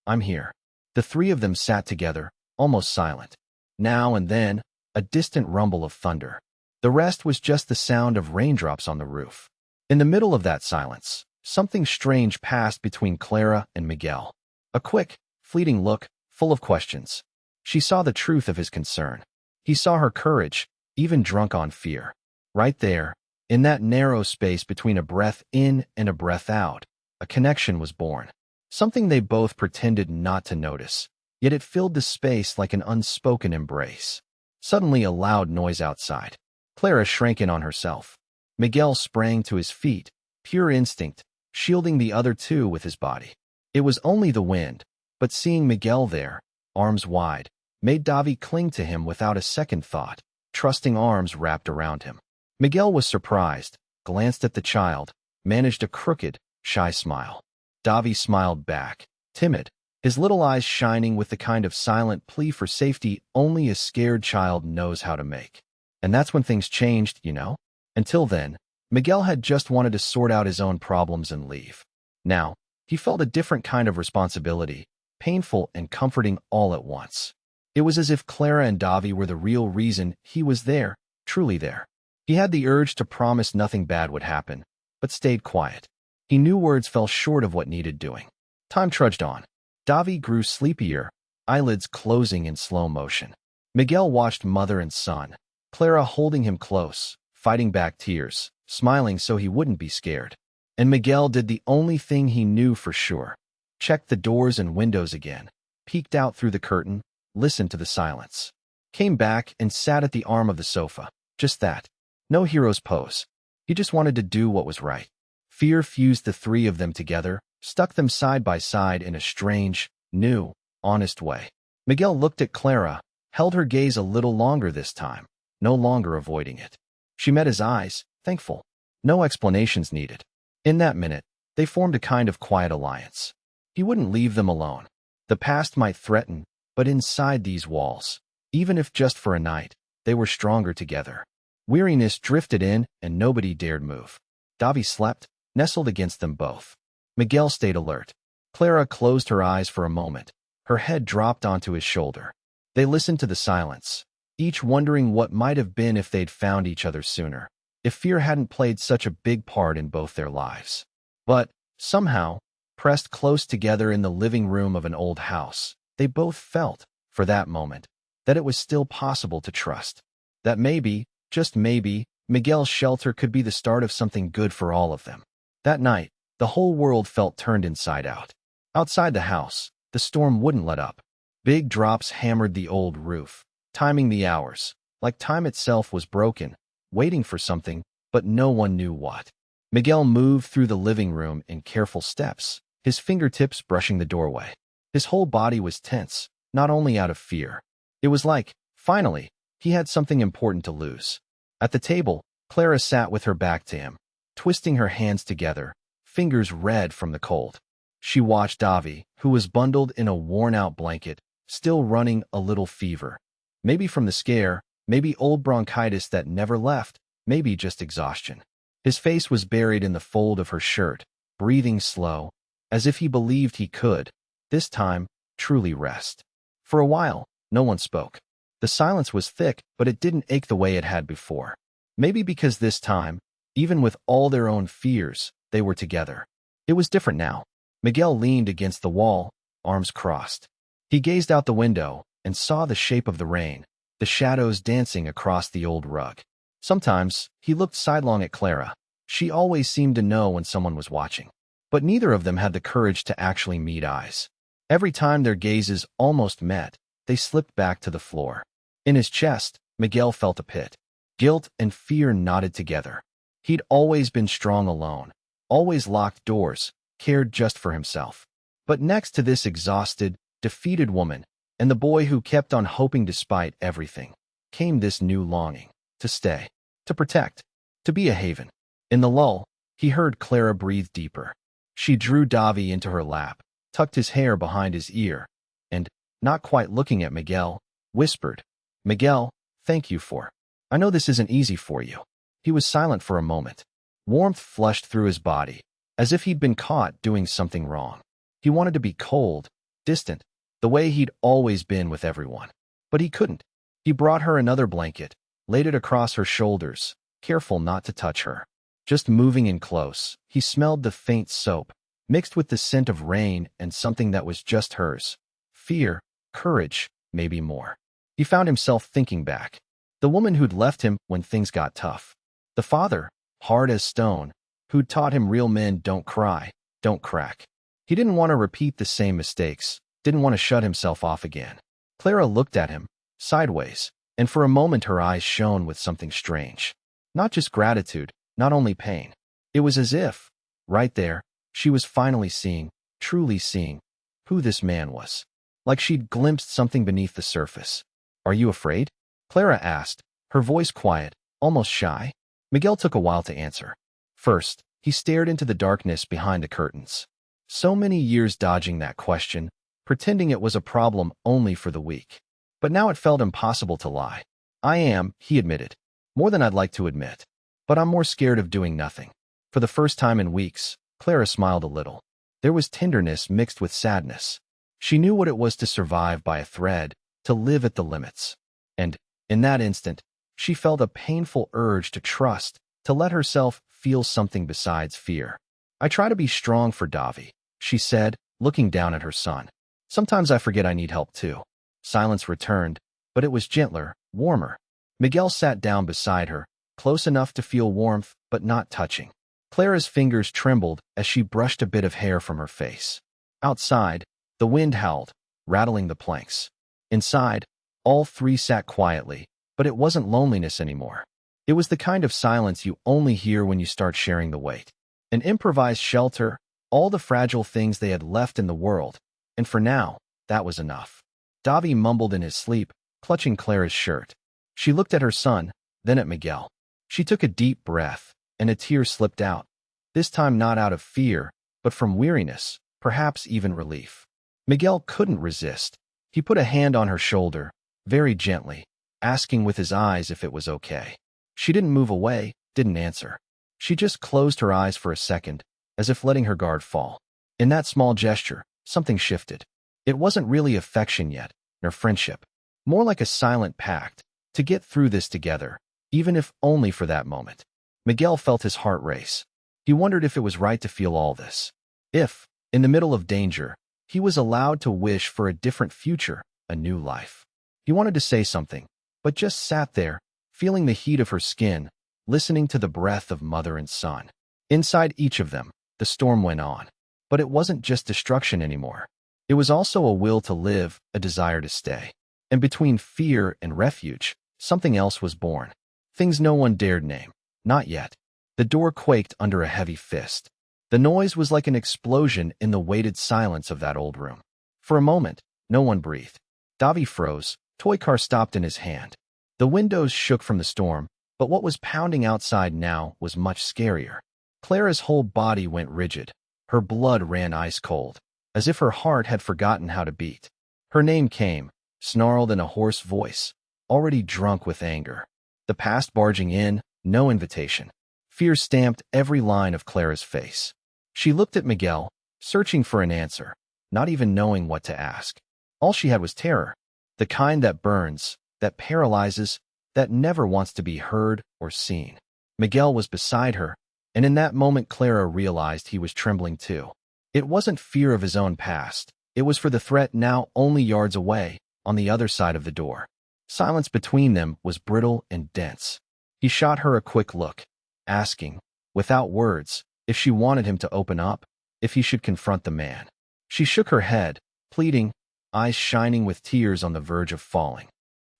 "I'm here." The three of them sat together, almost silent. Now and then, a distant rumble of thunder. The rest was just the sound of raindrops on the roof. In the middle of that silence, something strange passed between Clara and Miguel. A quick, fleeting look, full of questions. She saw the truth of his concern. He saw her courage, even drunk on fear. Right there, in that narrow space between a breath in and a breath out, a connection was born. Something they both pretended not to notice, yet it filled the space like an unspoken embrace. Suddenly a loud noise outside. Clara shrank in on herself. Miguel sprang to his feet, pure instinct, shielding the other two with his body. It was only the wind, but seeing Miguel there, arms wide, made Davi cling to him without a second thought, trusting arms wrapped around him. Miguel was surprised, glanced at the child, managed a crooked, shy smile. Davi smiled back, timid, his little eyes shining with the kind of silent plea for safety only a scared child knows how to make. And that's when things changed, you know? Until then, Miguel had just wanted to sort out his own problems and leave. Now, he felt a different kind of responsibility, painful and comforting all at once. It was as if Clara and Davi were the real reason he was there, truly there. He had the urge to promise nothing bad would happen, but stayed quiet. He knew words fell short of what needed doing. Time trudged on. Davi grew sleepier, eyelids closing in slow motion. Miguel watched mother and son, Clara holding him close, fighting back tears, smiling so he wouldn't be scared. And Miguel did the only thing he knew for sure. Checked the doors and windows again, peeked out through the curtain, listened to the silence. Came back and sat at the arm of the sofa. Just that. No hero's pose. He just wanted to do what was right. Fear fused the three of them together, stuck them side by side in a strange, new, honest way. Miguel looked at Clara, held her gaze a little longer this time, no longer avoiding it. She met his eyes, thankful. No explanations needed. In that minute, they formed a kind of quiet alliance. He wouldn't leave them alone. The past might threaten, but inside these walls, even if just for a night, they were stronger together. Weariness drifted in, and nobody dared move. Davi slept, nestled against them both. Miguel stayed alert. Clara closed her eyes for a moment. Her head dropped onto his shoulder. They listened to the silence, each wondering what might have been if they'd found each other sooner, if fear hadn't played such a big part in both their lives. But, somehow, pressed close together in the living room of an old house, they both felt, for that moment, that it was still possible to trust. That maybe, just maybe, Miguel's shelter could be the start of something good for all of them. That night, the whole world felt turned inside out. Outside the house, the storm wouldn't let up. Big drops hammered the old roof, timing the hours, like time itself was broken, waiting for something, but no one knew what. Miguel moved through the living room in careful steps, his fingertips brushing the doorway. His whole body was tense, not only out of fear. It was like, finally, he had something important to lose. At the table, Clara sat with her back to him, twisting her hands together, fingers red from the cold. She watched Davi, who was bundled in a worn-out blanket, still running a little fever. Maybe from the scare, maybe old bronchitis that never left, maybe just exhaustion. His face was buried in the fold of her shirt, breathing slow, as if he believed he could, this time, truly rest. For a while, no one spoke. The silence was thick, but it didn't ache the way it had before. Maybe because this time, even with all their own fears, they were together. It was different now. Miguel leaned against the wall, arms crossed. He gazed out the window and saw the shape of the rain, the shadows dancing across the old rug. Sometimes he looked sidelong at Clara. She always seemed to know when someone was watching. But neither of them had the courage to actually meet eyes. Every time their gazes almost met, they slipped back to the floor. In his chest, Miguel felt a pit. Guilt and fear knotted together. He'd always been strong alone, always locked doors, cared just for himself. But next to this exhausted, defeated woman, and the boy who kept on hoping despite everything, came this new longing. To stay, to protect, to be a haven. In the lull, he heard Clara breathe deeper. She drew Davi into her lap, tucked his hair behind his ear, and, not quite looking at Miguel, whispered, "Miguel, thank you for. I know this isn't easy for you." He was silent for a moment. Warmth flushed through his body, as if he'd been caught doing something wrong. He wanted to be cold, distant, the way he'd always been with everyone. But he couldn't. He brought her another blanket, laid it across her shoulders, careful not to touch her. Just moving in close, he smelled the faint soap, mixed with the scent of rain and something that was just hers. Fear, courage, maybe more. He found himself thinking back. The woman who'd left him when things got tough. The father, hard as stone, who'd taught him real men don't cry, don't crack. He didn't want to repeat the same mistakes, didn't want to shut himself off again. Clara looked at him, sideways, and for a moment her eyes shone with something strange. Not just gratitude, not only pain. It was as if, right there, she was finally seeing, truly seeing, who this man was. Like she'd glimpsed something beneath the surface. "Are you afraid?" Clara asked, her voice quiet, almost shy. Miguel took a while to answer. First, he stared into the darkness behind the curtains. So many years dodging that question, pretending it was a problem only for the weak. But now it felt impossible to lie. "I am," he admitted. "More than I'd like to admit. But I'm more scared of doing nothing." For the first time in weeks, Clara smiled a little. There was tenderness mixed with sadness. She knew what it was to survive by a thread, to live at the limits. And, in that instant, she felt a painful urge to trust, to let herself feel something besides fear. "I try to be strong for Davi," she said, looking down at her son. "Sometimes I forget I need help too." Silence returned, but it was gentler, warmer. Miguel sat down beside her, close enough to feel warmth, but not touching. Clara's fingers trembled as she brushed a bit of hair from her face. Outside, the wind howled, rattling the planks. Inside, all three sat quietly, but it wasn't loneliness anymore. It was the kind of silence you only hear when you start sharing the weight. An improvised shelter, all the fragile things they had left in the world, and for now, that was enough. Davi mumbled in his sleep, clutching Clara's shirt. She looked at her son, then at Miguel. She took a deep breath, and a tear slipped out, this time not out of fear, but from weariness, perhaps even relief. Miguel couldn't resist. He put a hand on her shoulder, very gently, asking with his eyes if it was okay. She didn't move away, didn't answer. She just closed her eyes for a second, as if letting her guard fall. In that small gesture, something shifted. It wasn't really affection yet, nor friendship. More like a silent pact, to get through this together, even if only for that moment. Miguel felt his heart race. He wondered if it was right to feel all this. If, in the middle of danger, he was allowed to wish for a different future, a new life. He wanted to say something, but just sat there, feeling the heat of her skin, listening to the breath of mother and son. Inside each of them, the storm went on. But it wasn't just destruction anymore. It was also a will to live, a desire to stay. And between fear and refuge, something else was born. Things no one dared name. Not yet. The door quaked under a heavy fist. The noise was like an explosion in the weighted silence of that old room. For a moment, no one breathed. Davi froze, toy car stopped in his hand. The windows shook from the storm, but what was pounding outside now was much scarier. Clara's whole body went rigid. Her blood ran ice cold, as if her heart had forgotten how to beat. Her name came, snarled in a hoarse voice, already drunk with anger. The past barging in, no invitation. Fear stamped every line of Clara's face. She looked at Miguel, searching for an answer, not even knowing what to ask. All she had was terror, the kind that burns, that paralyzes, that never wants to be heard or seen. Miguel was beside her, and in that moment Clara realized he was trembling too. It wasn't fear of his own past, It was for the threat now only yards away, on the other side of the door. Silence between them was brittle and dense. He shot her a quick look, asking, without words, if she wanted him to open up, if he should confront the man. She shook her head, pleading, eyes shining with tears on the verge of falling.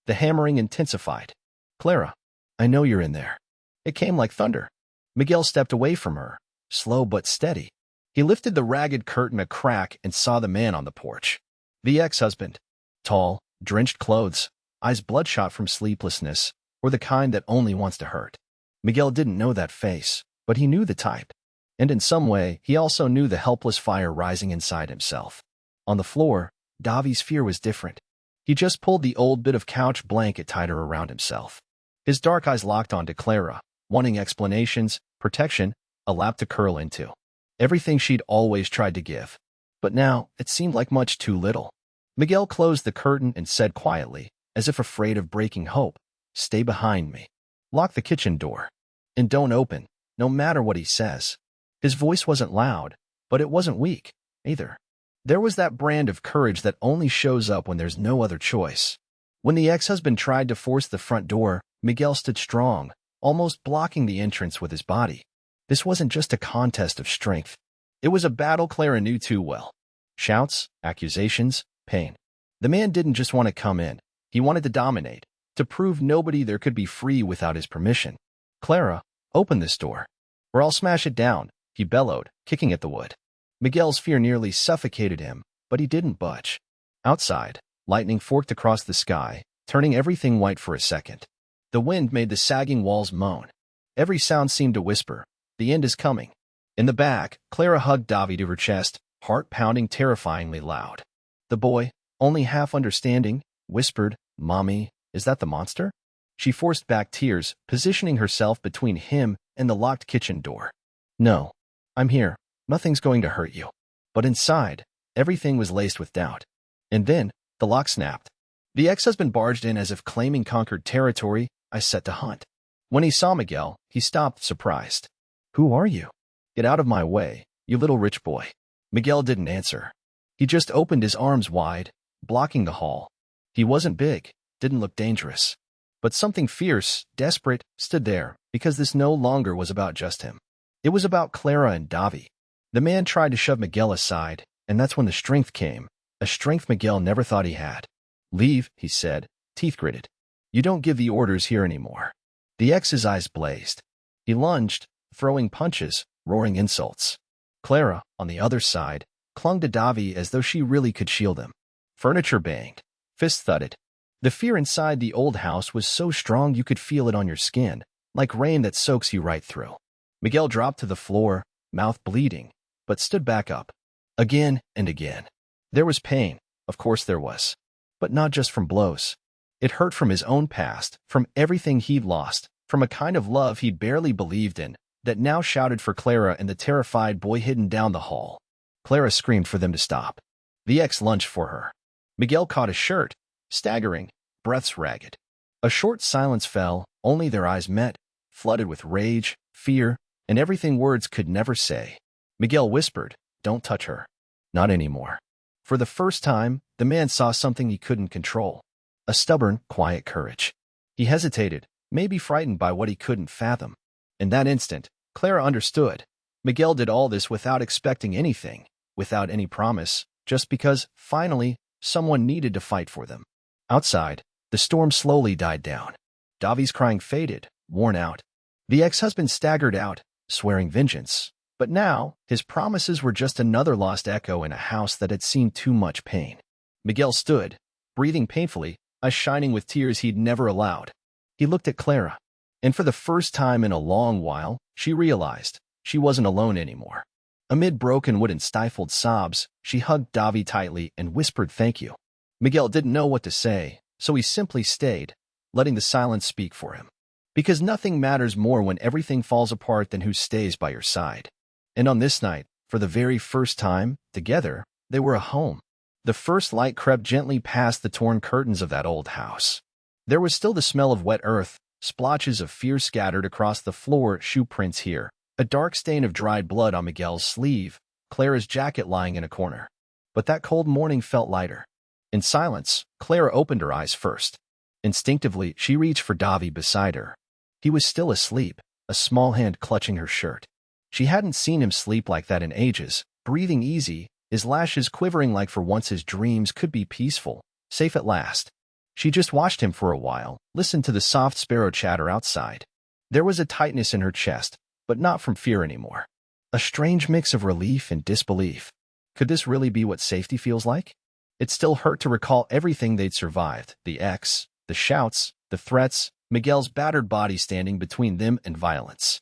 The hammering intensified. "Clara, I know you're in there." It came like thunder. Miguel stepped away from her, slow but steady. He lifted the ragged curtain a crack and saw the man on the porch. The ex-husband. Tall, drenched clothes, eyes bloodshot from sleeplessness, or the kind that only wants to hurt. Miguel didn't know that face, but he knew the type. And in some way, he also knew the helpless fire rising inside himself. On the floor, Davi's fear was different. He just pulled the old bit of couch blanket tighter around himself. His dark eyes locked onto Clara, wanting explanations, protection, a lap to curl into. Everything she'd always tried to give. But now, it seemed like much too little. Miguel closed the curtain and said quietly, as if afraid of breaking hope, "Stay behind me. Lock the kitchen door. And don't open, no matter what he says." His voice wasn't loud, but it wasn't weak, either. There was that brand of courage that only shows up when there's no other choice. When the ex-husband tried to force the front door, Miguel stood strong, almost blocking the entrance with his body. This wasn't just a contest of strength. It was a battle Clara knew too well. Shouts, accusations, pain. The man didn't just want to come in. He wanted to dominate, to prove nobody there could be free without his permission. "Clara, open this door, or I'll smash it down," he bellowed, kicking at the wood. Miguel's fear nearly suffocated him, but he didn't budge. Outside, lightning forked across the sky, turning everything white for a second. The wind made the sagging walls moan. Every sound seemed to whisper, "The end is coming." In the back, Clara hugged Davi to her chest, heart pounding terrifyingly loud. The boy, only half understanding, whispered, "Mommy, is that the monster?" She forced back tears, positioning herself between him and the locked kitchen door. "No, I'm here. Nothing's going to hurt you." But inside, everything was laced with doubt. And then, the lock snapped. The ex-husband barged in as if claiming conquered territory. I set to hunt. When he saw Miguel, he stopped, surprised. "Who are you?" "Get out of my way, you little rich boy." Miguel didn't answer. He just opened his arms wide, blocking the hall. He wasn't big, didn't look dangerous. But something fierce, desperate, stood there, because this no longer was about just him. It was about Clara and Davi. The man tried to shove Miguel aside, and that's when the strength came, a strength Miguel never thought he had. "Leave," he said, teeth gritted. "You don't give the orders here anymore." The ex's eyes blazed. He lunged, throwing punches, roaring insults. Clara, on the other side, clung to Davi as though she really could shield him. Furniture banged. Fists thudded. The fear inside the old house was so strong you could feel it on your skin, like rain that soaks you right through. Miguel dropped to the floor, mouth bleeding, but stood back up. Again and again. There was pain, of course there was. But not just from blows. It hurt from his own past, from everything he'd lost, from a kind of love he'd barely believed in, that now shouted for Clara and the terrified boy hidden down the hall. Clara screamed for them to stop. The ex lunged for her. Miguel caught his shirt, staggering, breaths ragged. A short silence fell, only their eyes met, flooded with rage, fear, and everything words could never say. Miguel whispered, "Don't touch her." Not anymore. For the first time, the man saw something he couldn't control. A stubborn, quiet courage. He hesitated, maybe frightened by what he couldn't fathom. In that instant, Clara understood. Miguel did all this without expecting anything, without any promise, just because, finally, someone needed to fight for them. Outside, the storm slowly died down. Davi's crying faded, worn out. The ex-husband staggered out, swearing vengeance. But now, his promises were just another lost echo in a house that had seen too much pain. Miguel stood, breathing painfully, eyes shining with tears he'd never allowed. He looked at Clara, and for the first time in a long while, she realized she wasn't alone anymore. Amid broken wood and stifled sobs, she hugged Davi tightly and whispered thank you. Miguel didn't know what to say, so he simply stayed, letting the silence speak for him. Because nothing matters more when everything falls apart than who stays by your side. And on this night, for the very first time, together, they were a home. The first light crept gently past the torn curtains of that old house. There was still the smell of wet earth, splotches of fear scattered across the floor, shoe prints here, a dark stain of dried blood on Miguel's sleeve, Clara's jacket lying in a corner. but that cold morning felt lighter. In silence, Clara opened her eyes first. Instinctively, she reached for Davi beside her. He was still asleep, a small hand clutching her shirt. She hadn't seen him sleep like that in ages, breathing easy, his lashes quivering like for once his dreams could be peaceful, safe at last. She just watched him for a while, listened to the soft sparrow chatter outside. There was a tightness in her chest, but not from fear anymore. A strange mix of relief and disbelief. Could this really be what safety feels like? It still hurt to recall everything they'd survived, the ex, the shouts, the threats, Miguel's battered body standing between them and violence.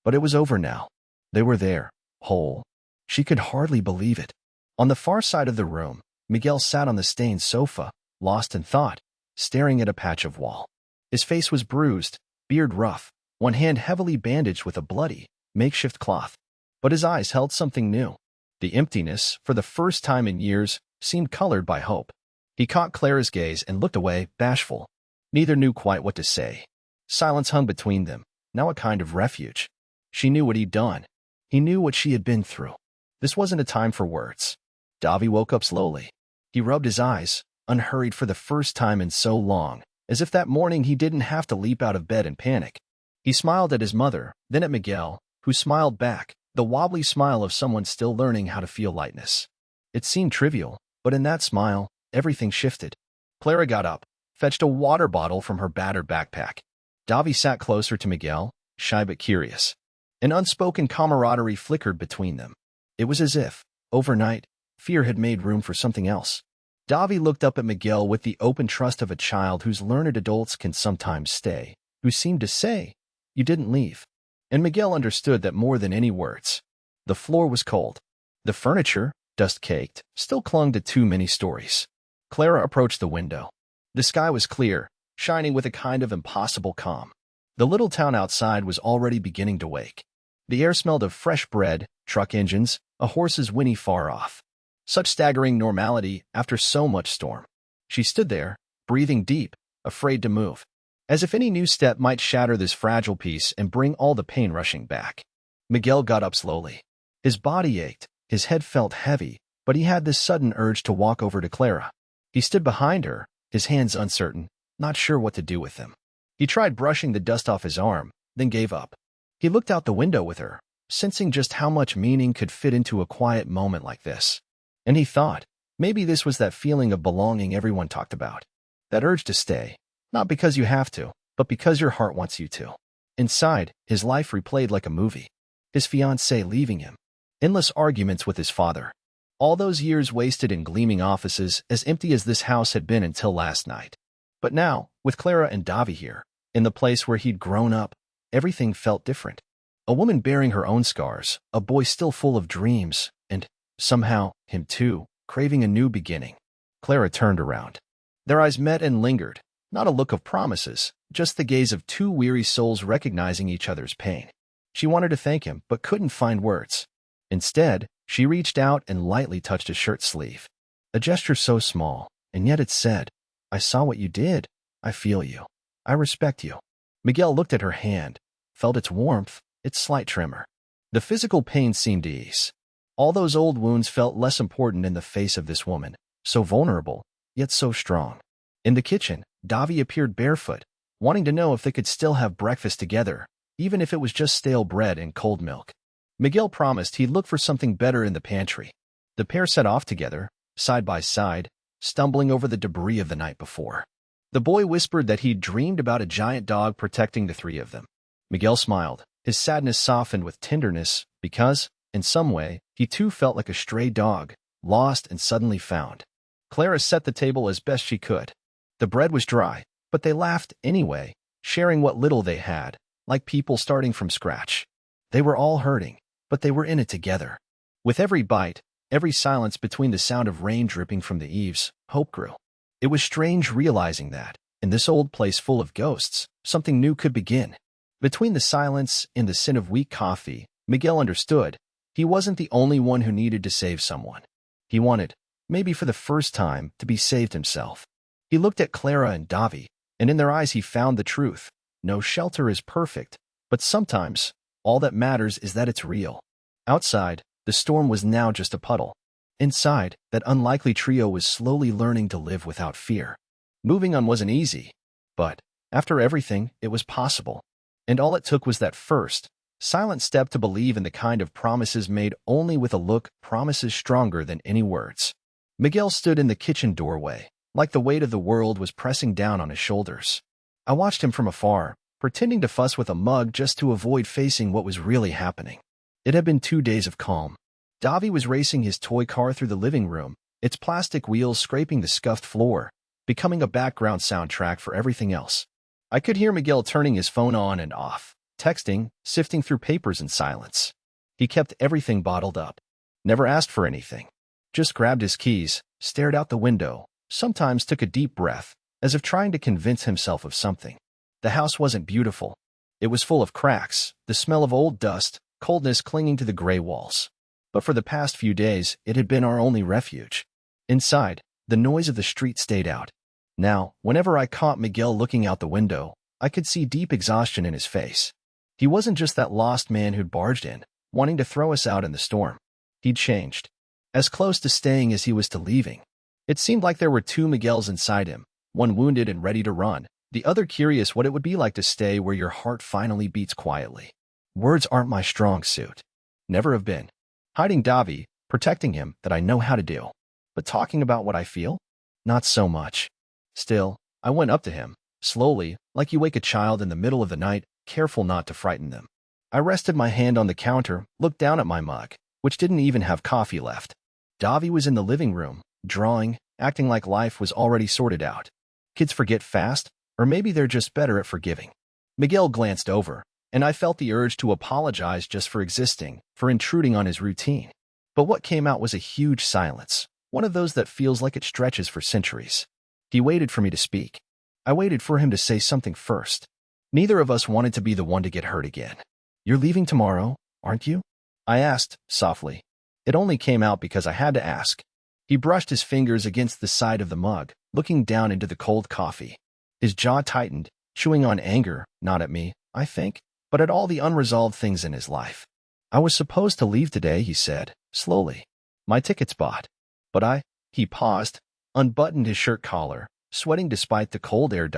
But it was over now. They were there, whole. She could hardly believe it. On the far side of the room, Miguel sat on the stained sofa, lost in thought, staring at a patch of wall. His face was bruised, beard rough, one hand heavily bandaged with a bloody, makeshift cloth. But his eyes held something new. The emptiness, for the first time in years, seemed colored by hope. He caught Clara's gaze and looked away, bashful. Neither knew quite what to say. Silence hung between them, now a kind of refuge. She knew what he'd done. He knew what she had been through. This wasn't a time for words. Davi woke up slowly. He rubbed his eyes, unhurried for the first time in so long, as if that morning he didn't have to leap out of bed in panic. He smiled at his mother, then at Miguel, who smiled back, the wobbly smile of someone still learning how to feel lightness. It seemed trivial, but in that smile, everything shifted. Clara got up, fetched a water bottle from her battered backpack. Davi sat closer to Miguel, shy but curious. An unspoken camaraderie flickered between them. It was as if, overnight, fear had made room for something else. Davi looked up at Miguel with the open trust of a child whose learned adults can sometimes stay, who seemed to say, "You didn't leave." And Miguel understood that more than any words. The floor was cold. The furniture, dust-caked, still clung to too many stories. Clara approached the window. The sky was clear, shining with a kind of impossible calm. The little town outside was already beginning to wake. The air smelled of fresh bread, truck engines, a horse's whinny far off. Such staggering normality after so much storm. She stood there, breathing deep, afraid to move, as if any new step might shatter this fragile peace and bring all the pain rushing back. Miguel got up slowly. His body ached, his head felt heavy, but he had this sudden urge to walk over to Clara. He stood behind her, his hands uncertain, not sure what to do with them. He tried brushing the dust off his arm, then gave up. He looked out the window with her, sensing just how much meaning could fit into a quiet moment like this. And he thought, maybe this was that feeling of belonging everyone talked about. That urge to stay, not because you have to, but because your heart wants you to. Inside, his life replayed like a movie. His fiancée leaving him. Endless arguments with his father. All those years wasted in gleaming offices, as empty as this house had been until last night. But now, with Clara and Davi here, in the place where he'd grown up, everything felt different. A woman bearing her own scars, a boy still full of dreams, and, somehow, him too, craving a new beginning. Clara turned around. Their eyes met and lingered, not a look of promises, just the gaze of two weary souls recognizing each other's pain. She wanted to thank him, but couldn't find words. Instead, she reached out and lightly touched his shirt sleeve. A gesture so small, and yet it said, "I saw what you did. I feel you. I respect you." Miguel looked at her hand, felt its warmth, its slight tremor. The physical pain seemed to ease. All those old wounds felt less important in the face of this woman, so vulnerable, yet so strong. In the kitchen, Davi appeared barefoot, wanting to know if they could still have breakfast together, even if it was just stale bread and cold milk. Miguel promised he'd look for something better in the pantry. The pair set off together, side by side, stumbling over the debris of the night before. The boy whispered that he'd dreamed about a giant dog protecting the three of them. Miguel smiled, his sadness softened with tenderness, because, in some way, he too felt like a stray dog, lost and suddenly found. Clara set the table as best she could. The bread was dry, but they laughed anyway, sharing what little they had, like people starting from scratch. They were all hurting, but they were in it together. With every bite, every silence between the sound of rain dripping from the eaves, hope grew. It was strange realizing that, in this old place full of ghosts, something new could begin. Between the silence and the scent of weak coffee, Miguel understood. He wasn't the only one who needed to save someone. He wanted, maybe for the first time, to be saved himself. He looked at Clara and Davi, and in their eyes he found the truth. No shelter is perfect, but sometimes, all that matters is that it's real. Outside, the storm was now just a puddle. Inside, that unlikely trio was slowly learning to live without fear. Moving on wasn't easy, but after everything, it was possible. And all it took was that first, silent step to believe in the kind of promises made only with a look, promises stronger than any words. Miguel stood in the kitchen doorway, like the weight of the world was pressing down on his shoulders. I watched him from afar, pretending to fuss with a mug just to avoid facing what was really happening. It had been 2 days of calm. Davi was racing his toy car through the living room, its plastic wheels scraping the scuffed floor, becoming a background soundtrack for everything else. I could hear Miguel turning his phone on and off, texting, sifting through papers in silence. He kept everything bottled up. Never asked for anything. Just grabbed his keys, stared out the window, sometimes took a deep breath, as if trying to convince himself of something. The house wasn't beautiful. It was full of cracks, the smell of old dust, coldness clinging to the gray walls. But for the past few days, it had been our only refuge. Inside, the noise of the street stayed out. Now, whenever I caught Miguel looking out the window, I could see deep exhaustion in his face. He wasn't just that lost man who'd barged in, wanting to throw us out in the storm. He'd changed. As close to staying as he was to leaving. It seemed like there were two Miguels inside him, one wounded and ready to run, the other curious what it would be like to stay where your heart finally beats quietly. Words aren't my strong suit. Never have been. Hiding Davi, protecting him, that I know how to do. But talking about what I feel? Not so much. Still, I went up to him, slowly, like you wake a child in the middle of the night, careful not to frighten them. I rested my hand on the counter, looked down at my mug, which didn't even have coffee left. Davi was in the living room, drawing, acting like life was already sorted out. Kids forget fast, or maybe they're just better at forgiving. Miguel glanced over, and I felt the urge to apologize just for existing, for intruding on his routine. But what came out was a huge silence, one of those that feels like it stretches for centuries. He waited for me to speak. I waited for him to say something first. Neither of us wanted to be the one to get hurt again. "You're leaving tomorrow, aren't you?" I asked, softly. It only came out because I had to ask. He brushed his fingers against the side of the mug, looking down into the cold coffee. His jaw tightened, chewing on anger, not at me, I think, but at all the unresolved things in his life. "I was supposed to leave today," he said, slowly. "My ticket's bought." But he paused, unbuttoned his shirt collar, sweating despite the cold air.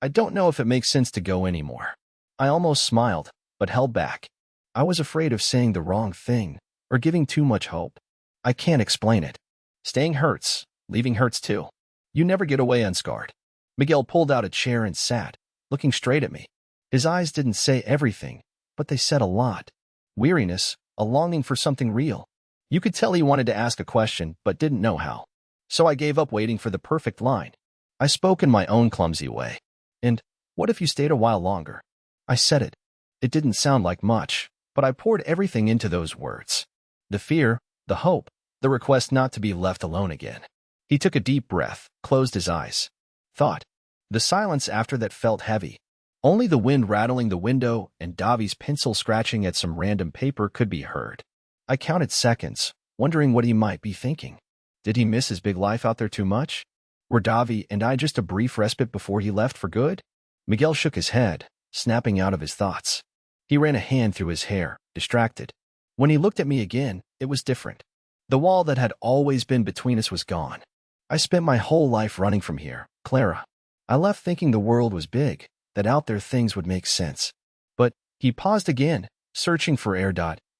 "I don't know if it makes sense to go anymore." I almost smiled, but held back. I was afraid of saying the wrong thing, or giving too much hope. I can't explain it. Staying hurts, leaving hurts too. You never get away unscarred. Miguel pulled out a chair and sat, looking straight at me. His eyes didn't say everything, but they said a lot. Weariness, a longing for something real. You could tell he wanted to ask a question, but didn't know how. So I gave up waiting for the perfect line. I spoke in my own clumsy way. "And what if you stayed a while longer?" I said it. It didn't sound like much, but I poured everything into those words. The fear, the hope, the request not to be left alone again. He took a deep breath, closed his eyes. Thought. The silence after that felt heavy. Only the wind rattling the window and Davi's pencil scratching at some random paper could be heard. I counted seconds, wondering what he might be thinking. Did he miss his big life out there too much? Were Davi and I just a brief respite before he left for good? Miguel shook his head, snapping out of his thoughts. He ran a hand through his hair, distracted. When he looked at me again, it was different. The wall that had always been between us was gone. I spent my whole life running from here, Clara. I left thinking the world was big, that out there things would make sense. But he paused again, searching for air.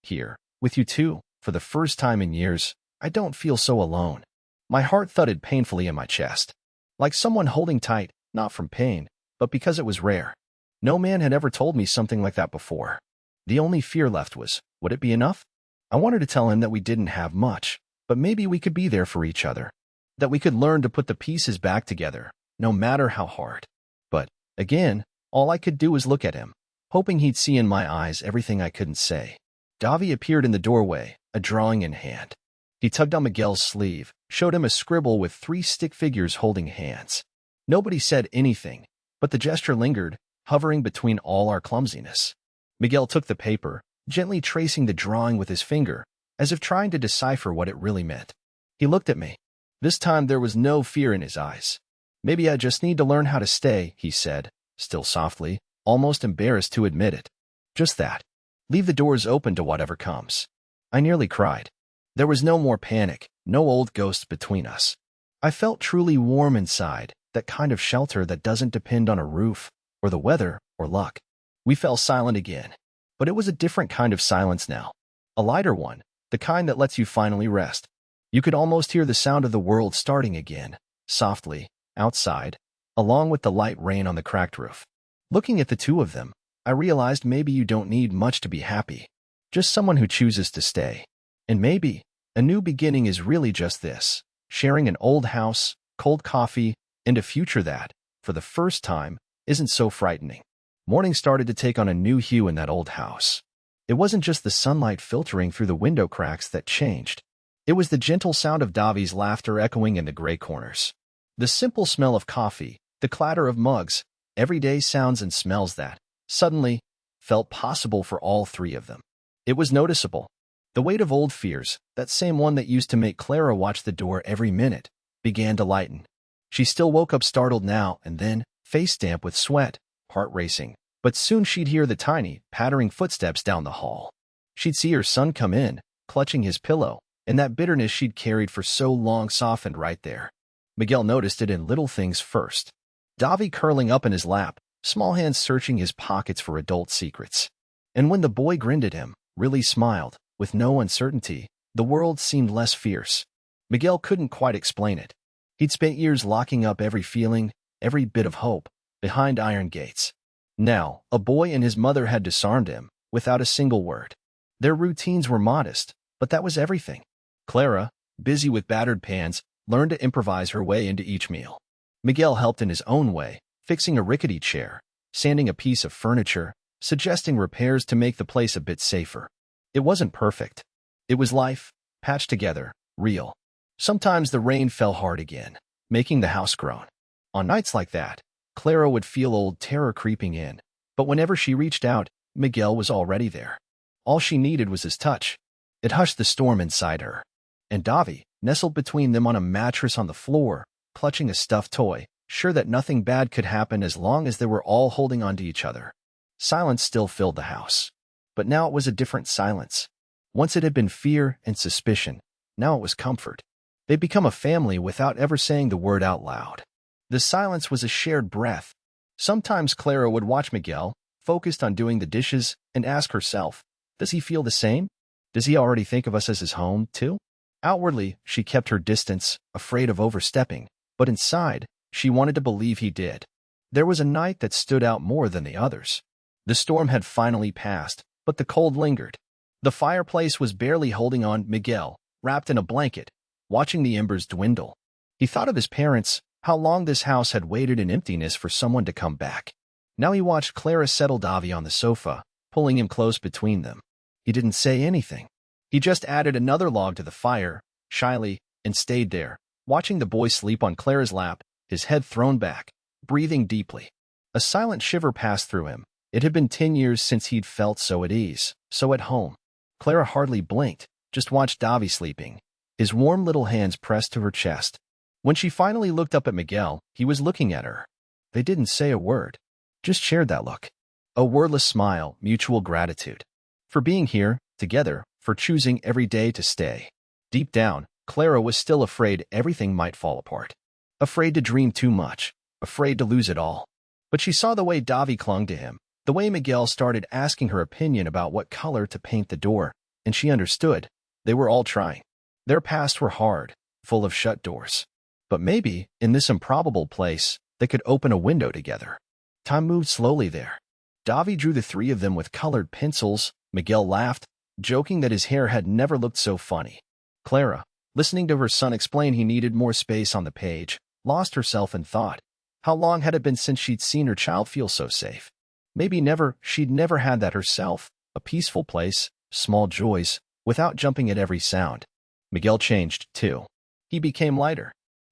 "Here, with you too, for the first time in years, I don't feel so alone." My heart thudded painfully in my chest. Like someone holding tight, not from pain, but because it was rare. No man had ever told me something like that before. The only fear left was, would it be enough? I wanted to tell him that we didn't have much, but maybe we could be there for each other. That we could learn to put the pieces back together, no matter how hard. But, again, all I could do was look at him, hoping he'd see in my eyes everything I couldn't say. Davi appeared in the doorway, a drawing in hand. He tugged on Miguel's sleeve, showed him a scribble with 3 stick figures holding hands. Nobody said anything, but the gesture lingered, hovering between all our clumsiness. Miguel took the paper, gently tracing the drawing with his finger, as if trying to decipher what it really meant. He looked at me. This time there was no fear in his eyes. "Maybe I just need to learn how to stay," he said, still softly, almost embarrassed to admit it. "Just that. Leave the doors open to whatever comes." I nearly cried. There was no more panic, no old ghosts between us. I felt truly warm inside, that kind of shelter that doesn't depend on a roof, or the weather, or luck. We fell silent again. But it was a different kind of silence now. A lighter one, the kind that lets you finally rest. You could almost hear the sound of the world starting again, softly, outside, along with the light rain on the cracked roof. Looking at the two of them, I realized maybe you don't need much to be happy. Just someone who chooses to stay. And maybe a new beginning is really just this, sharing an old house, cold coffee, and a future that, for the first time, isn't so frightening. Morning started to take on a new hue in that old house. It wasn't just the sunlight filtering through the window cracks that changed. It was the gentle sound of Davi's laughter echoing in the gray corners. The simple smell of coffee, the clatter of mugs, everyday sounds and smells that, suddenly, felt possible for all three of them. It was noticeable. The weight of old fears, that same one that used to make Clara watch the door every minute, began to lighten. She still woke up startled now and then, face damp with sweat, heart racing, but soon she'd hear the tiny, pattering footsteps down the hall. She'd see her son come in, clutching his pillow, and that bitterness she'd carried for so long softened right there. Miguel noticed it in little things first. Davi curling up in his lap, small hands searching his pockets for adult secrets. And when the boy grinned at him, really smiled, with no uncertainty, the world seemed less fierce. Miguel couldn't quite explain it. He'd spent years locking up every feeling, every bit of hope, behind iron gates. Now, a boy and his mother had disarmed him, without a single word. Their routines were modest, but that was everything. Clara, busy with battered pans, learned to improvise her way into each meal. Miguel helped in his own way, fixing a rickety chair, sanding a piece of furniture, suggesting repairs to make the place a bit safer. It wasn't perfect. It was life, patched together, real. Sometimes the rain fell hard again, making the house groan. On nights like that, Clara would feel old terror creeping in, but whenever she reached out, Miguel was already there. All she needed was his touch. It hushed the storm inside her. And Davi, nestled between them on a mattress on the floor, clutching a stuffed toy, sure that nothing bad could happen as long as they were all holding on to each other. Silence still filled the house. But now it was a different silence. Once it had been fear and suspicion, now it was comfort. They'd become a family without ever saying the word out loud. The silence was a shared breath. Sometimes Clara would watch Miguel, focused on doing the dishes, and ask herself, does he feel the same? Does he already think of us as his home, too? Outwardly, she kept her distance, afraid of overstepping, but inside, she wanted to believe he did. There was a night that stood out more than the others. The storm had finally passed, but the cold lingered. The fireplace was barely holding on Miguel, wrapped in a blanket, watching the embers dwindle. He thought of his parents, how long this house had waited in emptiness for someone to come back. Now he watched Clara settle Davi on the sofa, pulling him close between them. He didn't say anything. He just added another log to the fire, shyly, and stayed there, watching the boy sleep on Clara's lap, his head thrown back, breathing deeply. A silent shiver passed through him. It had been 10 years since he'd felt so at ease, so at home. Clara hardly blinked, just watched Davi sleeping, his warm little hands pressed to her chest. When she finally looked up at Miguel, he was looking at her. They didn't say a word, just shared that look. A wordless smile, mutual gratitude. For being here, together, for choosing every day to stay. Deep down, Clara was still afraid everything might fall apart. Afraid to dream too much, afraid to lose it all. But she saw the way Davi clung to him, the way Miguel started asking her opinion about what color to paint the door, and she understood. They were all trying. Their pasts were hard, full of shut doors. But maybe, in this improbable place, they could open a window together. Time moved slowly there. Davi drew the three of them with colored pencils. Miguel laughed, joking that his hair had never looked so funny. Clara, listening to her son explain he needed more space on the page, lost herself in thought. How long had it been since she'd seen her child feel so safe? Maybe never. She'd never had that herself. A peaceful place, small joys, without jumping at every sound. Miguel changed, too. He became lighter.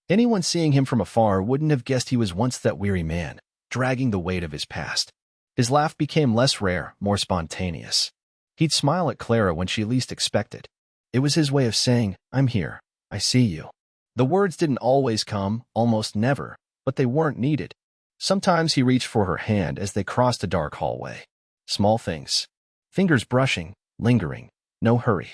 Anyone seeing him from afar wouldn't have guessed he was once that weary man, dragging the weight of his past. His laugh became less rare, more spontaneous. He'd smile at Clara when she least expected. It was his way of saying, I'm here, I see you. The words didn't always come, almost never, but they weren't needed. Sometimes he reached for her hand as they crossed a dark hallway. Small things. Fingers brushing, lingering, no hurry.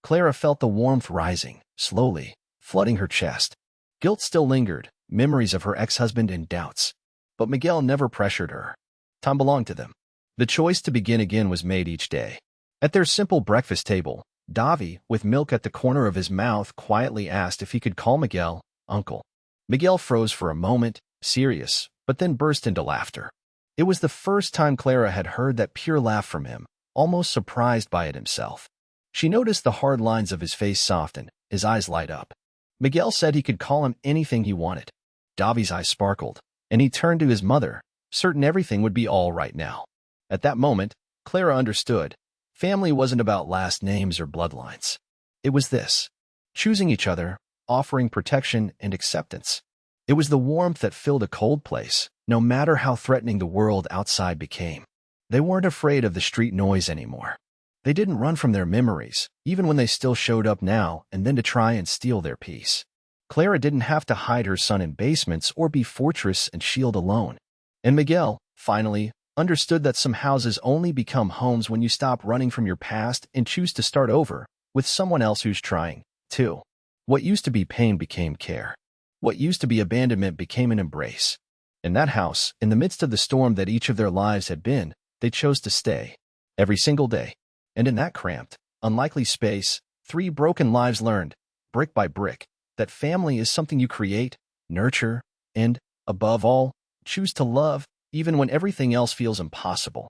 Clara felt the warmth rising, slowly, flooding her chest. Guilt still lingered, memories of her ex-husband and doubts. But Miguel never pressured her. Time belonged to them. The choice to begin again was made each day. At their simple breakfast table, Davi, with milk at the corner of his mouth, quietly asked if he could call Miguel Uncle. Miguel froze for a moment, serious, but then burst into laughter. It was the first time Clara had heard that pure laugh from him, almost surprised by it himself. She noticed the hard lines of his face soften, his eyes light up. Miguel said he could call him anything he wanted. Davi's eyes sparkled, and he turned to his mother, certain everything would be all right now. At that moment, Clara understood. Family wasn't about last names or bloodlines. It was this: choosing each other, offering protection and acceptance. It was the warmth that filled a cold place, no matter how threatening the world outside became. They weren't afraid of the street noise anymore. They didn't run from their memories, even when they still showed up now and then to try and steal their peace. Clara didn't have to hide her son in basements or be fortress and shield alone. And Miguel, finally, understood that some houses only become homes when you stop running from your past and choose to start over with someone else who's trying, too. What used to be pain became care. What used to be abandonment became an embrace. In that house, in the midst of the storm that each of their lives had been, they chose to stay. Every single day. And in that cramped, unlikely space, 3 broken lives learned, brick by brick, that family is something you create, nurture, and, above all, choose to love, even when everything else feels impossible.